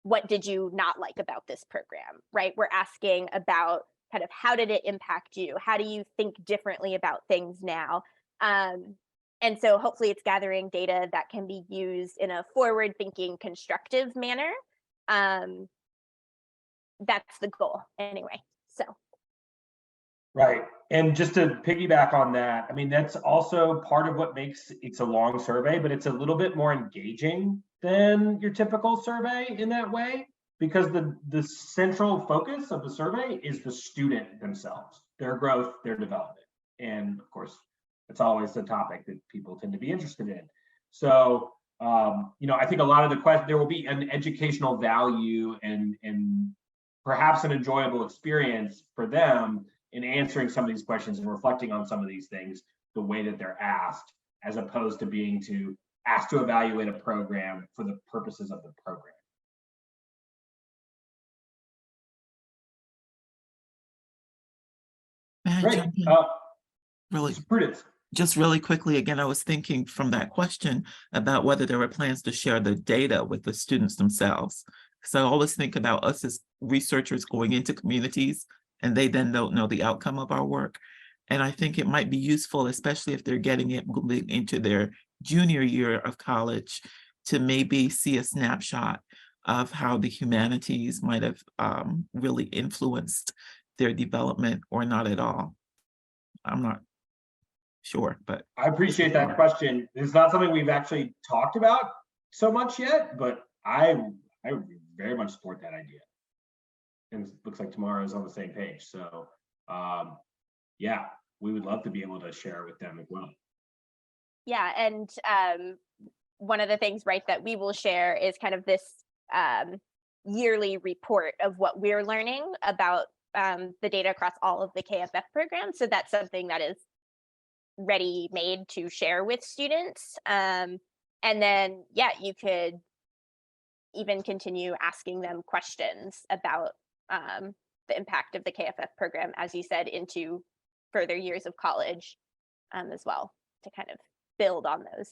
what did you not like about this program, right? We're asking about kind of how did it impact you? How do you think differently about things now? And so hopefully it's gathering data that can be used in a forward-thinking, constructive manner. That's the goal anyway, so. Right, and just to piggyback on that, I mean, that's also part of what makes it's a long survey, but it's a little bit more engaging than your typical survey in that way, because the central focus of the survey is the student themselves, their growth, their development. And of course, it's always the topic that people tend to be interested in. So, I think a lot of the questions, there will be an educational value and perhaps an enjoyable experience for them in answering some of these questions and reflecting on some of these things the way that they're asked, as opposed to being asked to evaluate a program for the purposes of the program. Great. Really, Prudence. just really quickly, again, I was thinking from that question about whether there were plans to share the data with the students themselves. So I always think about us as researchers going into communities, and they then don't know the outcome of our work. And I think it might be useful, especially if they're getting it moving into their junior year of college, to maybe see a snapshot of how the humanities might have really influenced their development, or not at all. I'm not sure, but I appreciate that question. It's not something we've actually talked about so much yet, but I very much support that idea. And it looks like tomorrow is on the same page. So yeah, we would love to be able to share with them as well. Yeah, and one of the things, right, that we will share is kind of this yearly report of what we're learning about the data across all of the KFF programs. So that's something that is ready-made to share with students. And then, yeah, you could even continue asking them questions about the impact of the KFF program, as you said, into further years of college as well, to kind of build on those.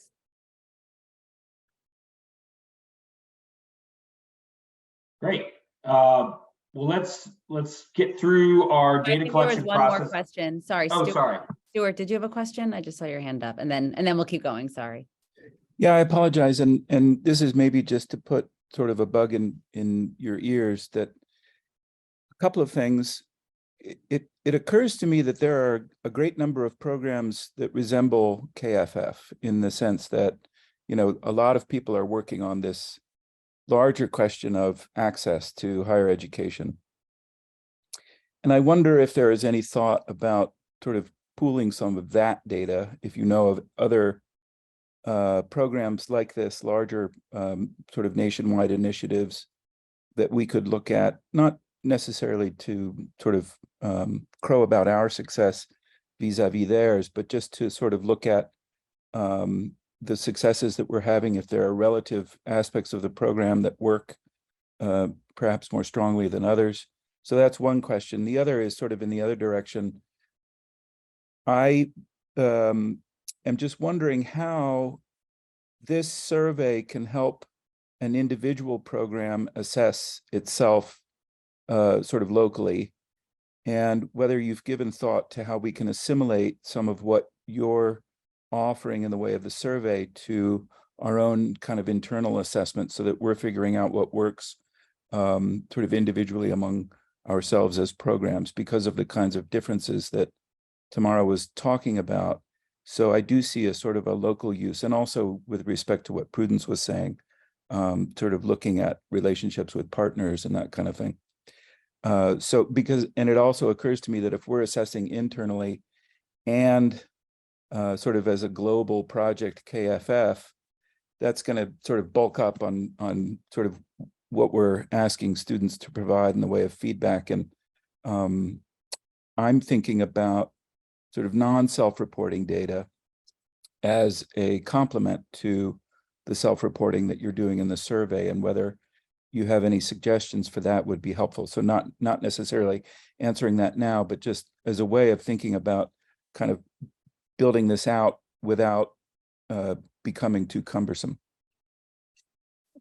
Great. Well, let's get through our I data think there was collection one more process. question. Sorry, Oh, Stuart. sorry. Stuart, did you have a question? I just saw your hand up, and then we'll keep going. Sorry. Yeah, I apologize. And this is maybe just to put sort of a bug in your ears, that a couple of things. It occurs to me that there are a great number of programs that resemble KFF in the sense that, you know, a lot of people are working on this larger question of access to higher education. And I wonder if there is any thought about sort of pooling some of that data, if you know of other programs like this, larger sort of nationwide initiatives that we could look at, not necessarily to sort of crow about our success vis-a-vis theirs, but just to sort of look at the successes that we're having, if there are relative aspects of the program that work perhaps more strongly than others. So that's one question. The other is sort of in the other direction. I am just wondering how this survey can help an individual program assess itself sort of locally, and whether you've given thought to how we can assimilate some of what you're offering in the way of the survey to our own kind of internal assessment, so that we're figuring out what works sort of individually among ourselves as programs, because of the kinds of differences that Tamara was talking about. So I do see a sort of a local use, and also with respect to what Prudence was saying, sort of looking at relationships with partners and that kind of thing. So because, and it also occurs to me that if we're assessing internally and sort of as a global project KFF, that's going to sort of bulk up on sort of what we're asking students to provide in the way of feedback. And I'm thinking about sort of non-self-reporting data as a complement to the self-reporting that you're doing in the survey, and whether you have any suggestions for that would be helpful. So not necessarily answering that now, but just as a way of thinking about kind of building this out without becoming too cumbersome.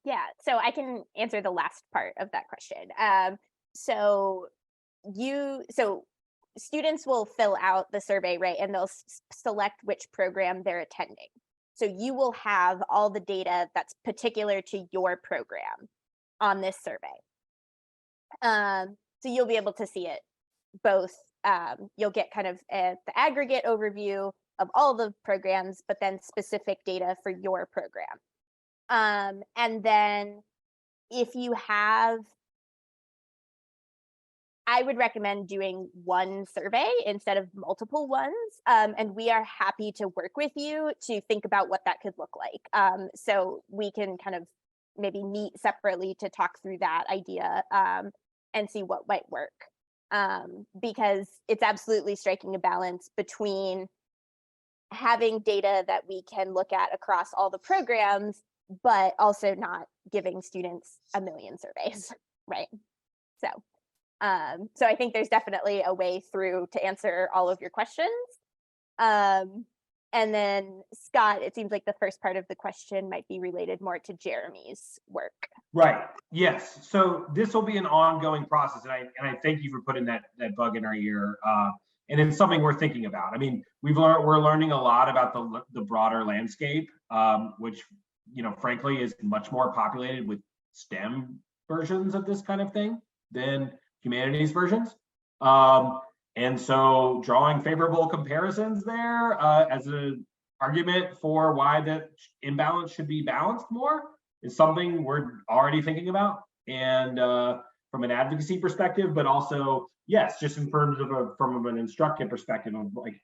Yeah, so I can answer the last part of that question. So students will fill out the survey, right? And they'll select which program they're attending. So you will have all the data that's particular to your program on this survey. So you'll be able to see it both. You'll get kind of the aggregate overview of all the programs, but then specific data for your program. And then if you have, I would recommend doing one survey instead of multiple ones. And we are happy to work with you to think about what that could look like. So we can kind of maybe meet separately to talk through that idea and see what might work. Because it's absolutely striking a balance between having data that we can look at across all the programs, but also not giving students a million surveys, right? So I think there's definitely a way through to answer all of your questions. And then Scott, it seems like the first part of the question might be related more to Jeremy's work. Right. Yes. So this will be an ongoing process, and I thank you for putting that bug in our ear. And it's something we're thinking about. I mean, we're learning a lot about the broader landscape, which, you know, frankly, is much more populated with STEM versions of this kind of thing than humanities versions. And so drawing favorable comparisons there as an argument for why the imbalance should be balanced more is something we're already thinking about. And from an advocacy perspective, but also, yes, just in terms of from an instructive perspective of like,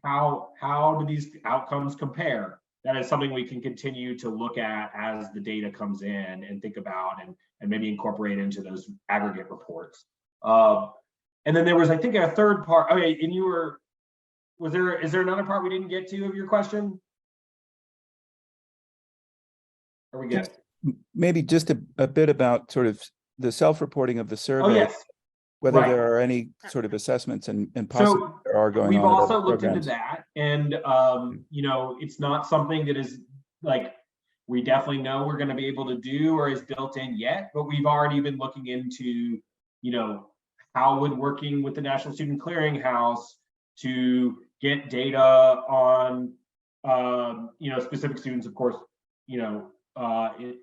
how do these outcomes compare? That is something we can continue to look at as the data comes in and think about and maybe incorporate into those aggregate reports. And then there was, I think, a third part. Okay, and you were is there another part we didn't get to of your question? Are we good? Maybe just a bit about sort of the self-reporting of the survey. Oh, yes. Whether Right. there are any sort of assessments and possibly there are going on. We've at also other looked into programs. that, and you know, it's not something that is like we definitely know we're going to be able to do or is built in yet, but we've already been looking into, you know, how would working with the National Student Clearinghouse to get data on, you know, specific students, of course, you know,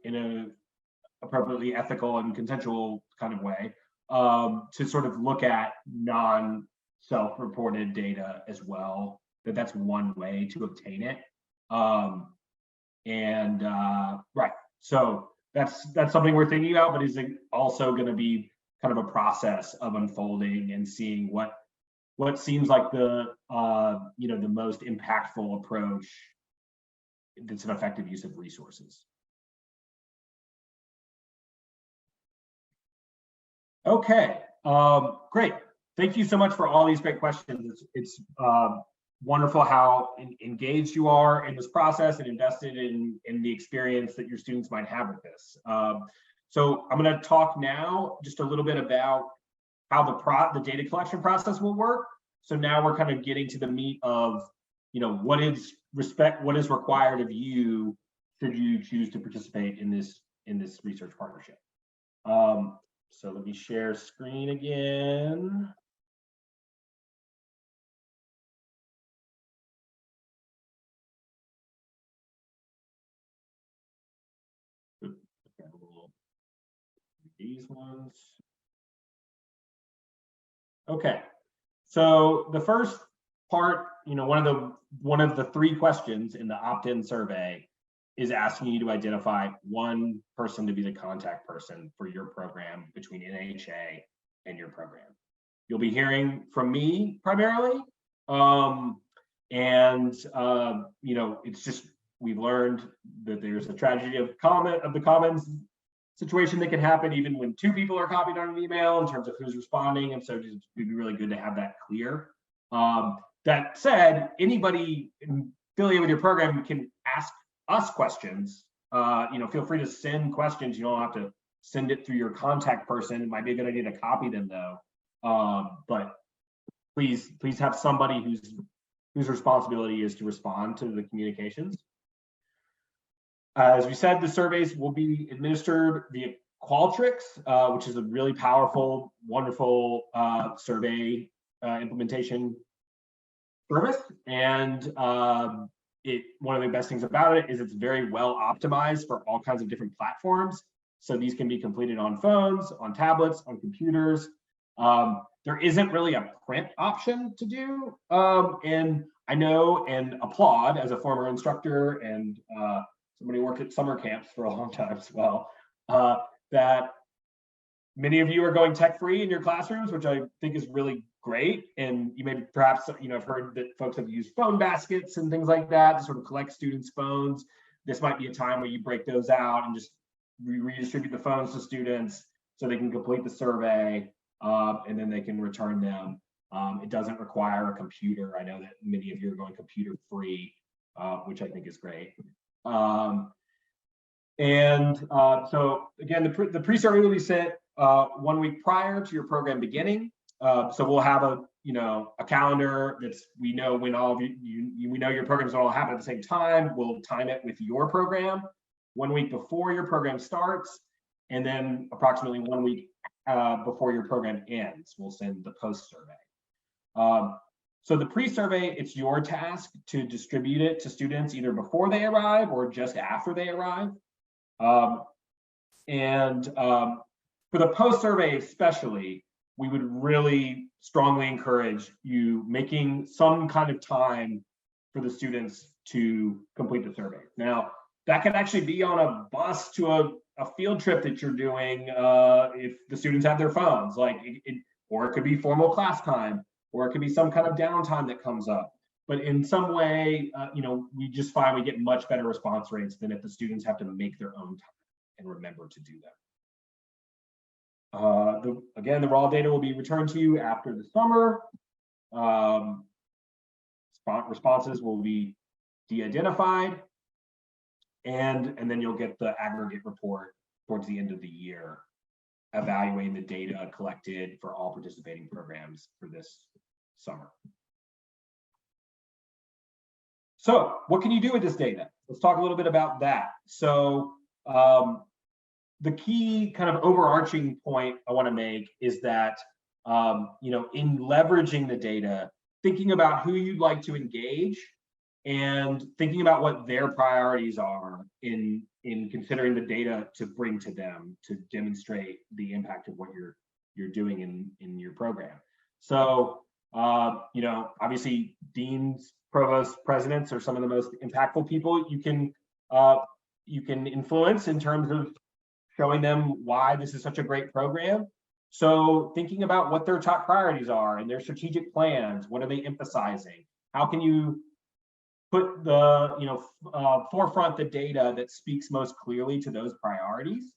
in a appropriately ethical and consensual kind of way, to sort of look at non-self-reported data as well. That's one way to obtain it. Right, so that's something we're thinking about, but is also going to be kind of a process of unfolding and seeing what seems like the you know, the most impactful approach that's an effective use of resources. Okay, great. Thank you so much for all these great questions. It's wonderful how engaged you are in this process and invested in the experience that your students might have with this. So I'm going to talk now just a little bit about how the data collection process will work. So now we're kind of getting to the meat of, you know, what is required of you should you choose to participate in this research partnership. So let me share screen again. These ones. Okay, so the first part, you know, one of the three questions in the opt-in survey is asking you to identify one person to be the contact person for your program between NHA and your program. You'll be hearing from me primarily, you know, it's just we've learned that there's a tragedy of the commons situation that can happen even when two people are copied on an email in terms of who's responding, and so it'd be really good to have that clear. That said, anybody affiliated with your program can ask us questions. You know, feel free to send questions. You don't have to send it through your contact person. It might be a good idea to copy them though. But please have somebody whose responsibility is to respond to the communications. As we said, the surveys will be administered via Qualtrics, which is a really powerful, wonderful survey implementation service. And one of the best things about it is it's very well optimized for all kinds of different platforms. So these can be completed on phones, on tablets, on computers. There isn't really a print option to do. And I know and applaud as a former instructor and somebody who worked at summer camps for a long time as well, that many of you are going tech-free in your classrooms, which I think is really great. And you may perhaps, you know, I've heard that folks have used phone baskets and things like that to sort of collect students' phones. This might be a time where you break those out and just redistribute the phones to students so they can complete the survey, and then they can return them. It doesn't require a computer. I know that many of you are going computer-free, which I think is great. So again, the pre-survey will be sent 1 week prior to your program beginning. So we'll have a calendar that's, we know when all of we know your programs will all happen at the same time. We'll time it with your program 1 week before your program starts, and then approximately 1 week before your program ends, we'll send the post-survey. So the pre-survey, it's your task to distribute it to students either before they arrive or just after they arrive. For the post-survey especially, we would really strongly encourage you making some kind of time for the students to complete the survey. Now, that could actually be on a bus to a field trip that you're doing if the students have their phones, or it could be formal class time, or it could be some kind of downtime that comes up. But in some way, we just find we get much better response rates than if the students have to make their own time and remember to do that. Again, the raw data will be returned to you after the summer. responses will be de-identified, and then you'll get the aggregate report towards the end of the year, evaluating the data collected for all participating programs for this summer. So what can you do with this data? Let's talk a little bit about that. So the key kind of overarching point I want to make is that, in leveraging the data, thinking about who you'd like to engage and thinking about what their priorities are in considering the data to bring to them to demonstrate the impact of what you're doing in your program. So, obviously deans, provosts, presidents are some of the most impactful people you can influence in terms of showing them why this is such a great program. So thinking about what their top priorities are and their strategic plans, what are they emphasizing? How can you put the forefront the data that speaks most clearly to those priorities?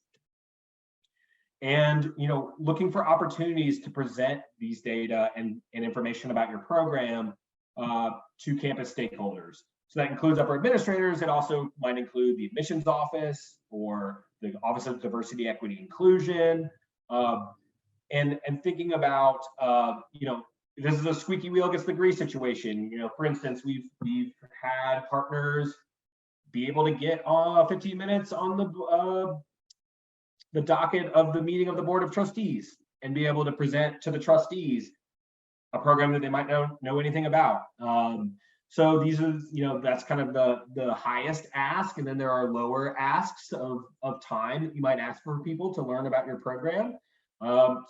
And looking for opportunities to present these data and information about your program to campus stakeholders. So that includes upper administrators. It also might include the admissions office or the Office of Diversity, Equity, Inclusion, and thinking about this is a squeaky wheel gets the grease situation. For instance, we've had partners be able to get 15 minutes on the docket of the meeting of the Board of Trustees and be able to present to the trustees a program that they might know anything about. So these are, that's kind of the highest ask, and then there are lower asks of time that you might ask for people to learn about your program.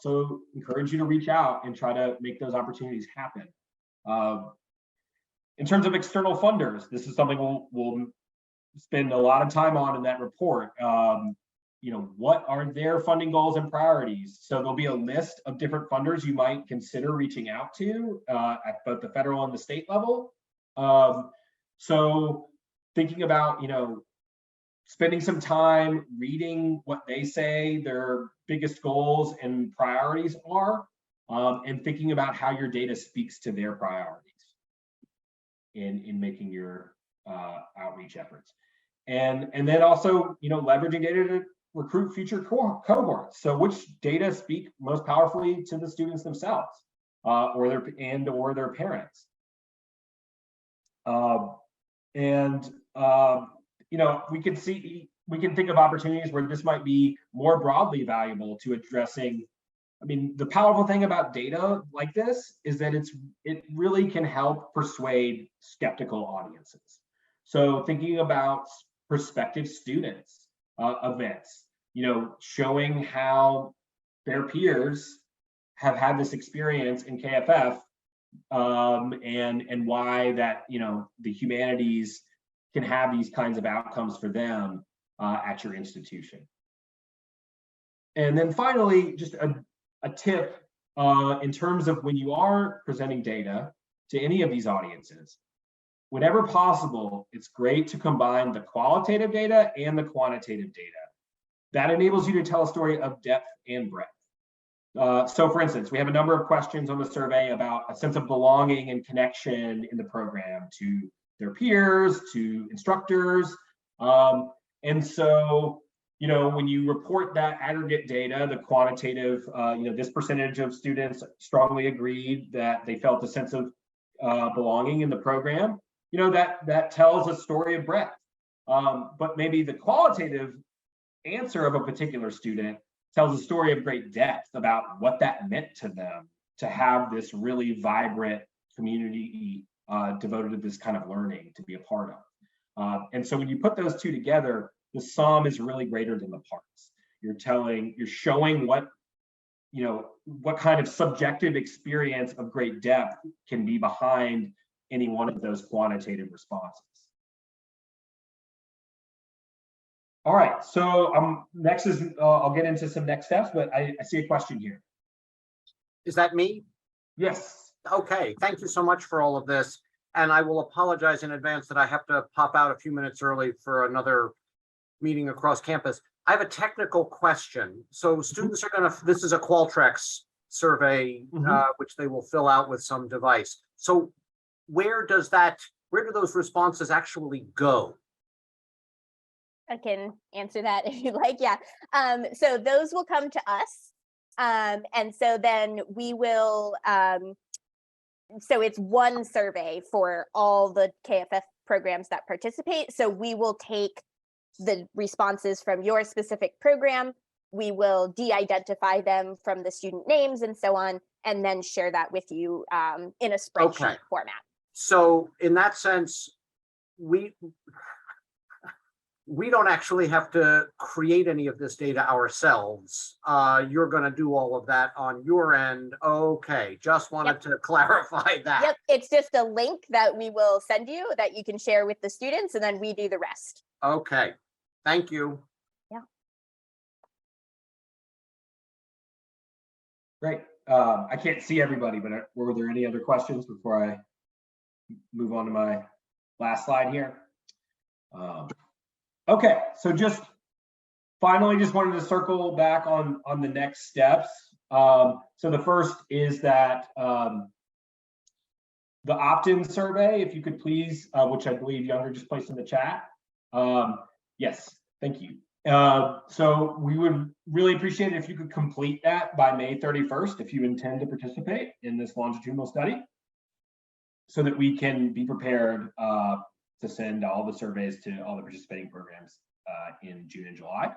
So encourage you to reach out and try to make those opportunities happen. In terms of external funders, this is something we'll spend a lot of time on in that report. What are their funding goals and priorities? So there'll be a list of different funders you might consider reaching out to at both the federal and the state level. So thinking about, spending some time reading what they say their biggest goals and priorities are, and thinking about how your data speaks to their priorities in making your outreach efforts. And then also, leveraging data to recruit future cohorts. So which data speak most powerfully to the students themselves or their parents. We can think of opportunities where this might be more broadly valuable to addressing. The powerful thing about data like this is that it really can help persuade skeptical audiences. So thinking about prospective students events, showing how their peers have had this experience in KFF, and why that the humanities can have these kinds of outcomes for them at your institution. And then finally, just a tip in terms of when you are presenting data to any of these audiences, whenever possible, it's great to combine the qualitative data and the quantitative data. That enables you to tell a story of depth and breadth. So for instance, we have a number of questions on the survey about a sense of belonging and connection in the program to their peers, to instructors. And so, when you report that aggregate data, the quantitative, this percentage of students strongly agreed that they felt a sense of belonging in the program, that tells a story of breadth. But maybe the qualitative answer of a particular student tells a story of great depth about what that meant to them to have this really vibrant community devoted to this kind of learning to be a part of. And so when you put those two together, the sum is really greater than the parts. You're showing what kind of subjective experience of great depth can be behind any one of those quantitative responses. All right, so next is, I'll get into some next steps, but I see a question here. Is that me? Yes. Okay, thank you so much for all of this. And I will apologize in advance that I have to pop out a few minutes early for another meeting across campus. I have a technical question. So students are this is a Qualtrics survey, which they will fill out with some device. So where do those responses actually go? I can answer that if you'd like. Yeah. So those will come to us. And so then we will, so it's one survey for all the KFF programs that participate. So we will take the responses from your specific program. We will de-identify them from the student names and so on, and then share that with you in a spreadsheet format. So in that sense, we don't actually have to create any of this data ourselves. You're going to do all of that on your end. Okay, just wanted to clarify that. Yep, it's just a link that we will send you that you can share with the students, and then we do the rest. Okay, thank you. Yeah. Great. I can't see everybody, but were there any other questions before I move on to my last slide here? Okay, so just finally, just wanted to circle back on the next steps. So the first is that the opt-in survey, if you could please, which I believe Younger just placed in the chat. Yes, thank you. So we would really appreciate it if you could complete that by May 31st, if you intend to participate in this longitudinal study, so that we can be prepared to send all the surveys to all the participating programs in June and July.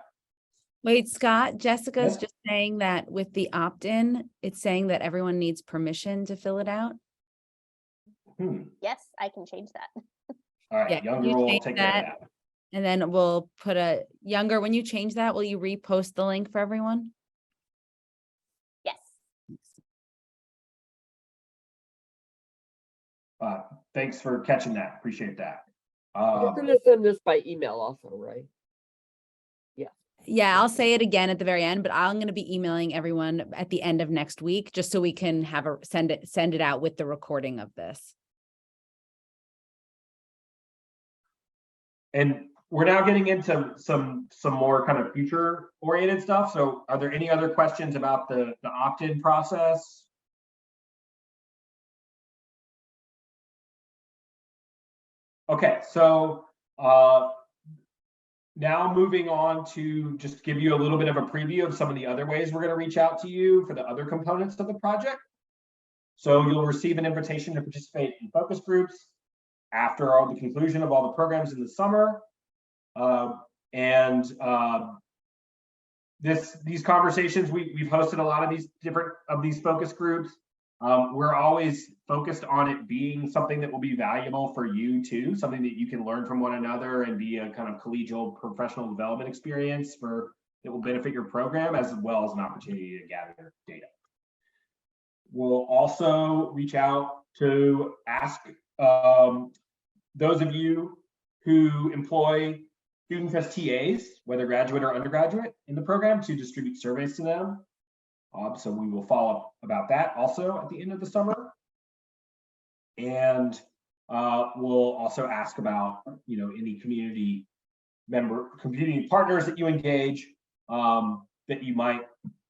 Wait, Scott, Jessica's Yes. just saying that with the opt-in, it's saying that everyone needs permission to fill it out. Yes, I can change that. All right, Yeah, Younger you will change take care of that. that. And then we'll put a Younger, when you change that, will you repost the link for everyone? Yes. Thanks for catching that. Appreciate that. You're going to send this by email also, right? Yeah, I'll say it again at the very end, but I'm going to be emailing everyone at the end of next week, just so we can have send it out with the recording of this. And we're now getting into some more kind of future oriented stuff. So are there any other questions about the opt-in process? Okay, so now moving on to just give you a little bit of a preview of some of the other ways we're going to reach out to you for the other components of the project. So you'll receive an invitation to participate in focus groups after all the conclusion of all the programs in the summer. These conversations, we've hosted a lot of these focus groups. We're always focused on it being something that will be valuable for you too, something that you can learn from one another and be a kind of collegial professional development experience that will benefit your program, as well as an opportunity to gather data. We'll also reach out to ask those of you who employ students as TAs, whether graduate or undergraduate in the program, to distribute surveys to them. So we will follow up about that also at the end of the summer. And we'll also ask about, any community partners that you engage that you might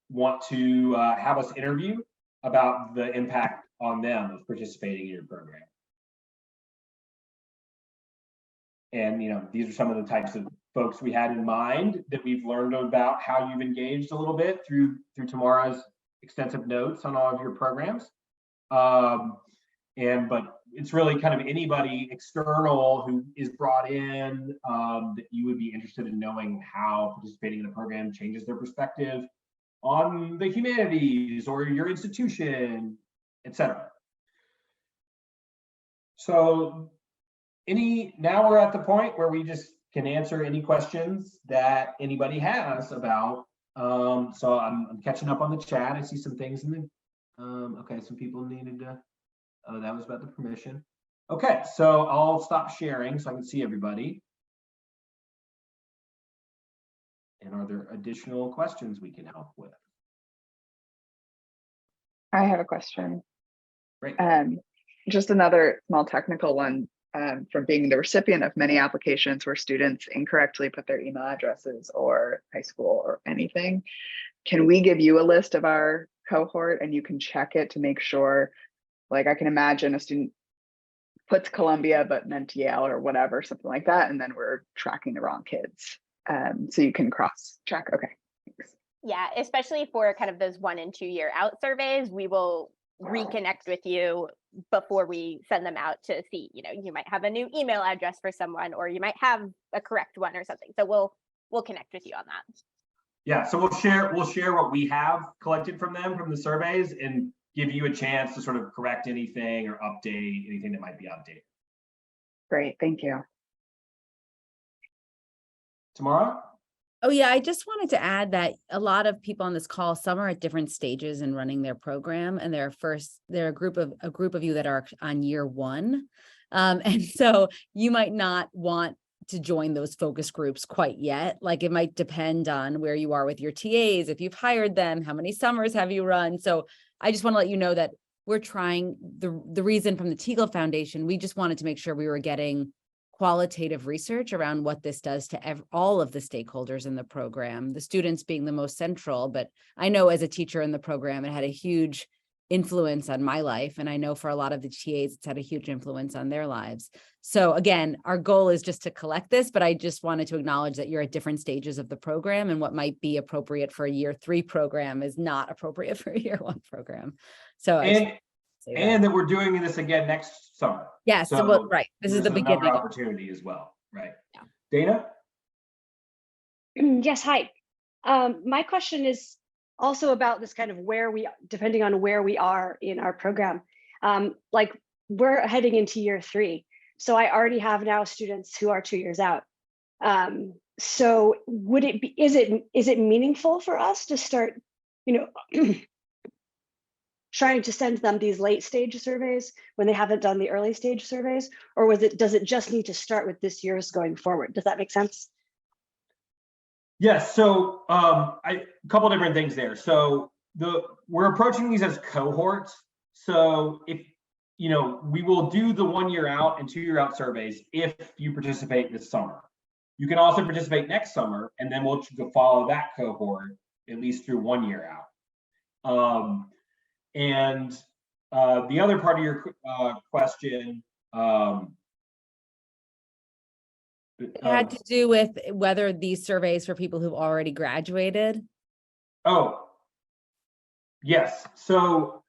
want to have us interview about the impact on them of participating in your program. And these are some of the types of folks we had in mind that we've learned about how you've engaged a little bit through Tamara's extensive notes on all of your programs. But it's really kind of anybody external who is brought in that you would be interested in knowing how participating in a program changes their perspective on the humanities or your institution, etc. So now we're at the point where we just can answer any questions that anybody has about. So I'm catching up on the chat. I see some things in the, okay, some people needed to, oh, that was about the permission. Okay, so I'll stop sharing so I can see everybody. And are there additional questions we can help with? I have a question. Great. Just another small technical one. From being the recipient of many applications where students incorrectly put their email addresses or high school or anything, can we give you a list of our cohort and you can check it to make sure? Like, I can imagine a student puts Columbia but meant Yale or whatever, something like that, and then we're tracking the wrong kids. So you can cross check. Okay, thanks. Yeah, especially for kind of those 1 and 2 year out surveys, we will reconnect with you before we send them out to see, you might have a new email address for someone, or you might have a correct one or something. So we'll connect with you on that. Yeah, so we'll share what we have collected from them from the surveys and give you a chance to sort of correct anything or update anything that might be updated. Great, thank you. Tamara? Oh yeah, I just wanted to add that a lot of people on this call, some are at different stages in running their program, and they're a group of you that are on year 1. And so you might not want to join those focus groups quite yet. Like it might depend on where you are with your TAs, if you've hired them, how many summers have you run. So I just want to let you know that we're trying, the reason from the Teagle Foundation, we just wanted to make sure we were getting qualitative research around what this does to all of the stakeholders in the program, the students being the most central. But I know as a teacher in the program, it had a huge influence on my life. And I know for a lot of the TAs, it's had a huge influence on their lives. So again, our goal is just to collect this, but I just wanted to acknowledge that you're at different stages of the program, and what might be appropriate for a year 3 program is not appropriate for a year 1 program. So and that we're doing this again next summer. Yes, so right. This is the beginning. Another opportunity as well, right? Yeah. Dana? Yes, hi. My question is also about this kind of depending on where we are in our program. Like we're heading into year 3. So I already have now students who are 2 years out. So is it meaningful for us to start, trying to send them these late stage surveys when they haven't done the early stage surveys? Or does it just need to start with this year's going forward? Does that make sense? Yes, so a couple different things there. So we're approaching these as cohorts. So if we will do the 1 year out and 2 year out surveys if you participate this summer. You can also participate next summer, and then we'll follow that cohort at least through 1 year out. And the other part of your question, it had to do with whether these surveys for people who've already graduated. Oh, yes. So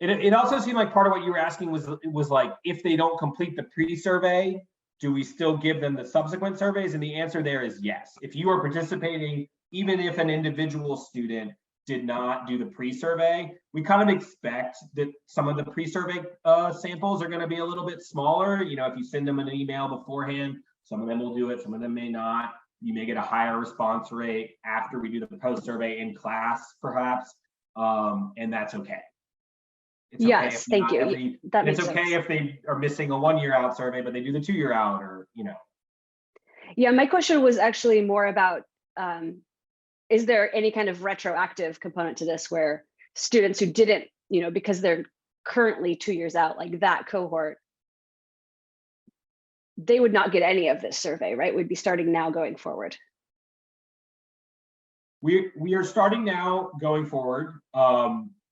it also seemed like part of what you were asking was like, if they don't complete the pre-survey, do we still give them the subsequent surveys? And the answer there is yes. If you are participating, even if an individual student did not do the pre-survey, we kind of expect that some of the pre-survey samples are going to be a little bit smaller. If you send them an email beforehand, some of them will do it, some of them may not. You may get a higher response rate after we do the post-survey in class, perhaps, and that's okay. It's yes, okay thank you. It's okay if they are missing a 1 year out survey, but they do the 2 year out, or Yeah, my question was actually more about, is there any kind of retroactive component to this where students who didn't, because they're currently 2 years out, like that cohort, they would not get any of this survey, right? We'd be starting now going forward. We are starting now going forward.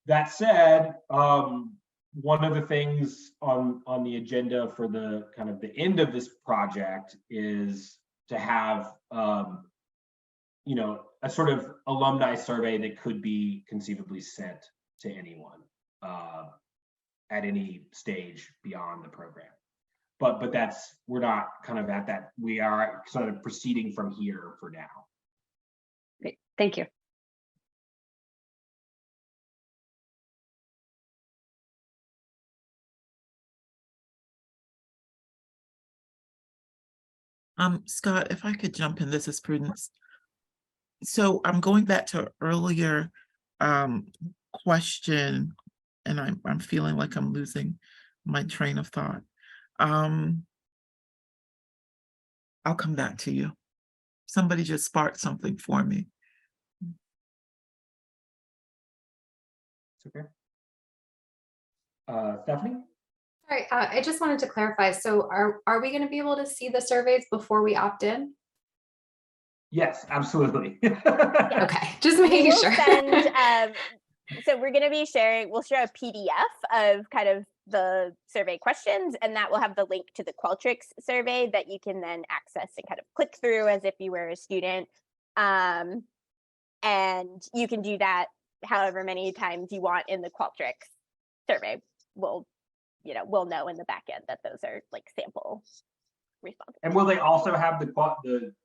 That said, one of the things on the agenda for the kind of the end of this project is to have a sort of alumni survey that could be conceivably sent to anyone at any stage beyond the program. But we're not kind of at that. We are sort of proceeding from here for now. Great, thank you. Scott, if I could jump in, this is Prudence. So I'm going back to earlier question, and I'm feeling like I'm losing my train of thought. I'll come back to you. Somebody just sparked something for me. It's okay. Stephanie? Sorry, I just wanted to clarify. So are we going to be able to see the surveys before we opt in? Yes, absolutely. Okay, just making sure. So we're going to be we'll share a PDF of kind of the survey questions, and that will have the link to the Qualtrics survey that you can then access and kind of click through as if you were a student. And you can do that however many times you want in the Qualtrics survey. We'll know in the back end that those are like sample responses. And will they also have the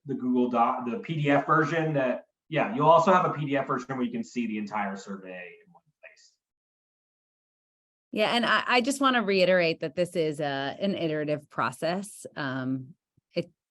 Google Doc, the PDF version that, yeah, you'll also have a PDF version where you can see the entire survey in one place. Yeah, and I just want to reiterate that this is an iterative process.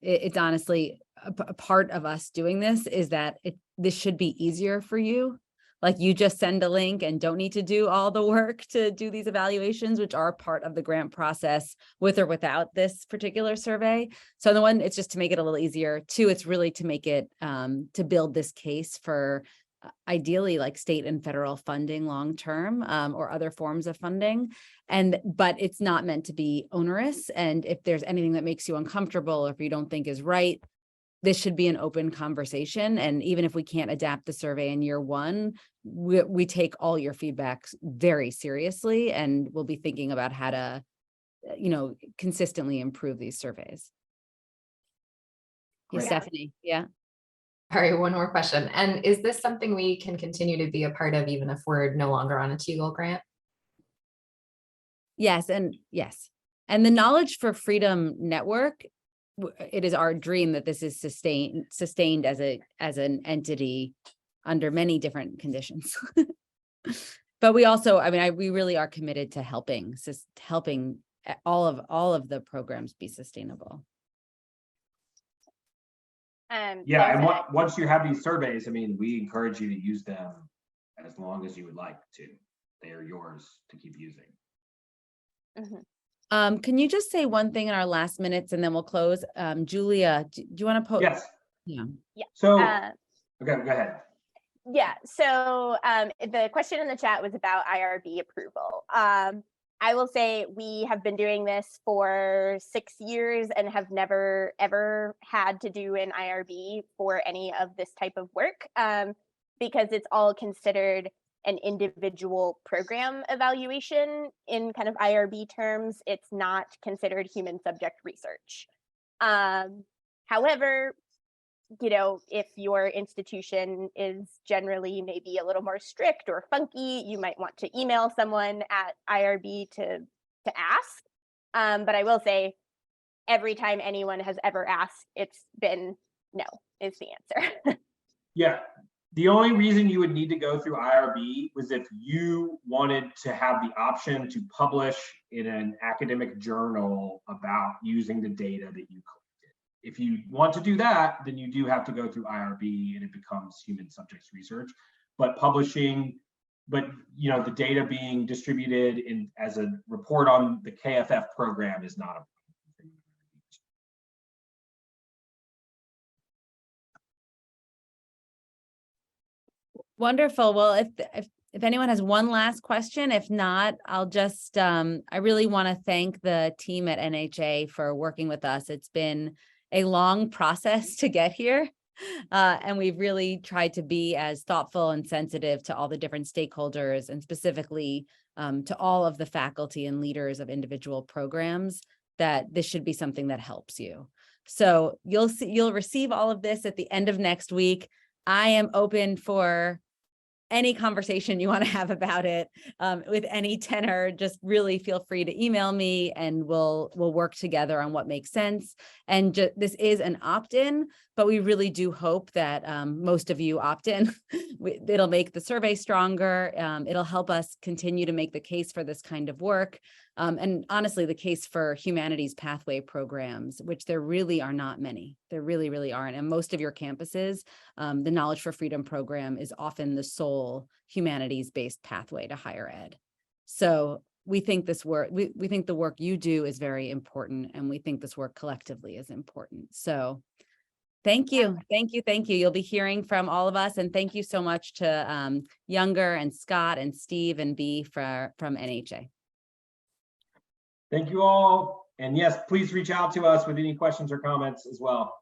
It's honestly a part of us doing this is that this should be easier for you. Like you just send a link and don't need to do all the work to do these evaluations, which are part of the grant process with or without this particular survey. So the one, it's just to make it a little easier. Two, it's really to make it, to build this case for ideally like state and federal funding long-term or other forms of funding. But it's not meant to be onerous. And if there's anything that makes you uncomfortable or if you don't think is right, this should be an open conversation. And even if we can't adapt the survey in year one, we take all your feedback very seriously, and we'll be thinking about how to, consistently improve these surveys. Yes, Stephanie, yeah. All right, one more question. And is this something we can continue to be a part of even if we're no longer on a TEAGLE grant? Yes, and yes. And the Knowledge for Freedom Network, it is our dream that this is sustained as an entity under many different conditions. But we also, we really are committed to helping all of the programs be sustainable. Yeah, and once you have these surveys, we encourage you to use them as long as you would like to. They are yours to keep using. Mm-hmm. Can you just say one thing in our last minutes and then we'll close? Julia, do you want to post? Yes. Yeah. So, okay, go ahead. Yeah, so the question in the chat was about IRB approval. I will say we have been doing this for 6 years and have never, ever had to do an IRB for any of this type of work because it's all considered an individual program evaluation in kind of IRB terms. It's not considered human subject research. However, if your institution is generally maybe a little more strict or funky, you might want to email someone at IRB to ask. But I will say every time anyone has ever asked, it's been no is the answer. Yeah. The only reason you would need to go through IRB was if you wanted to have the option to publish in an academic journal about using the data that you collected. If you want to do that, then you do have to go through IRB and it becomes human subjects research. But publishing, the data being distributed as a report on the KFF program is not a problem. Wonderful. Well, if anyone has one last question, if not, I'll just, I really want to thank the team at NHA for working with us. It's been a long process to get here. And we've really tried to be as thoughtful and sensitive to all the different stakeholders and specifically to all of the faculty and leaders of individual programs, that this should be something that helps you. So you'll receive all of this at the end of next week. I am open for any conversation you want to have about it with any tenor. Just really feel free to email me and we'll work together on what makes sense. And this is an opt-in, but we really do hope that most of you opt in. It'll make the survey stronger. It'll help us continue to make the case for this kind of work. And honestly, the case for humanities pathway programs, which there really are not many. There really, really aren't. And most of your campuses, the Knowledge for Freedom program is often the sole humanities-based pathway to higher ed. So we think this work, we think the work you do is very important, and we think this work collectively is important. So thank you. Thank you. Thank you. You'll be hearing from all of us. And thank you so much to Younger and Scott and Steve and B from NHA. Thank you all. And yes, please reach out to us with any questions or comments as well.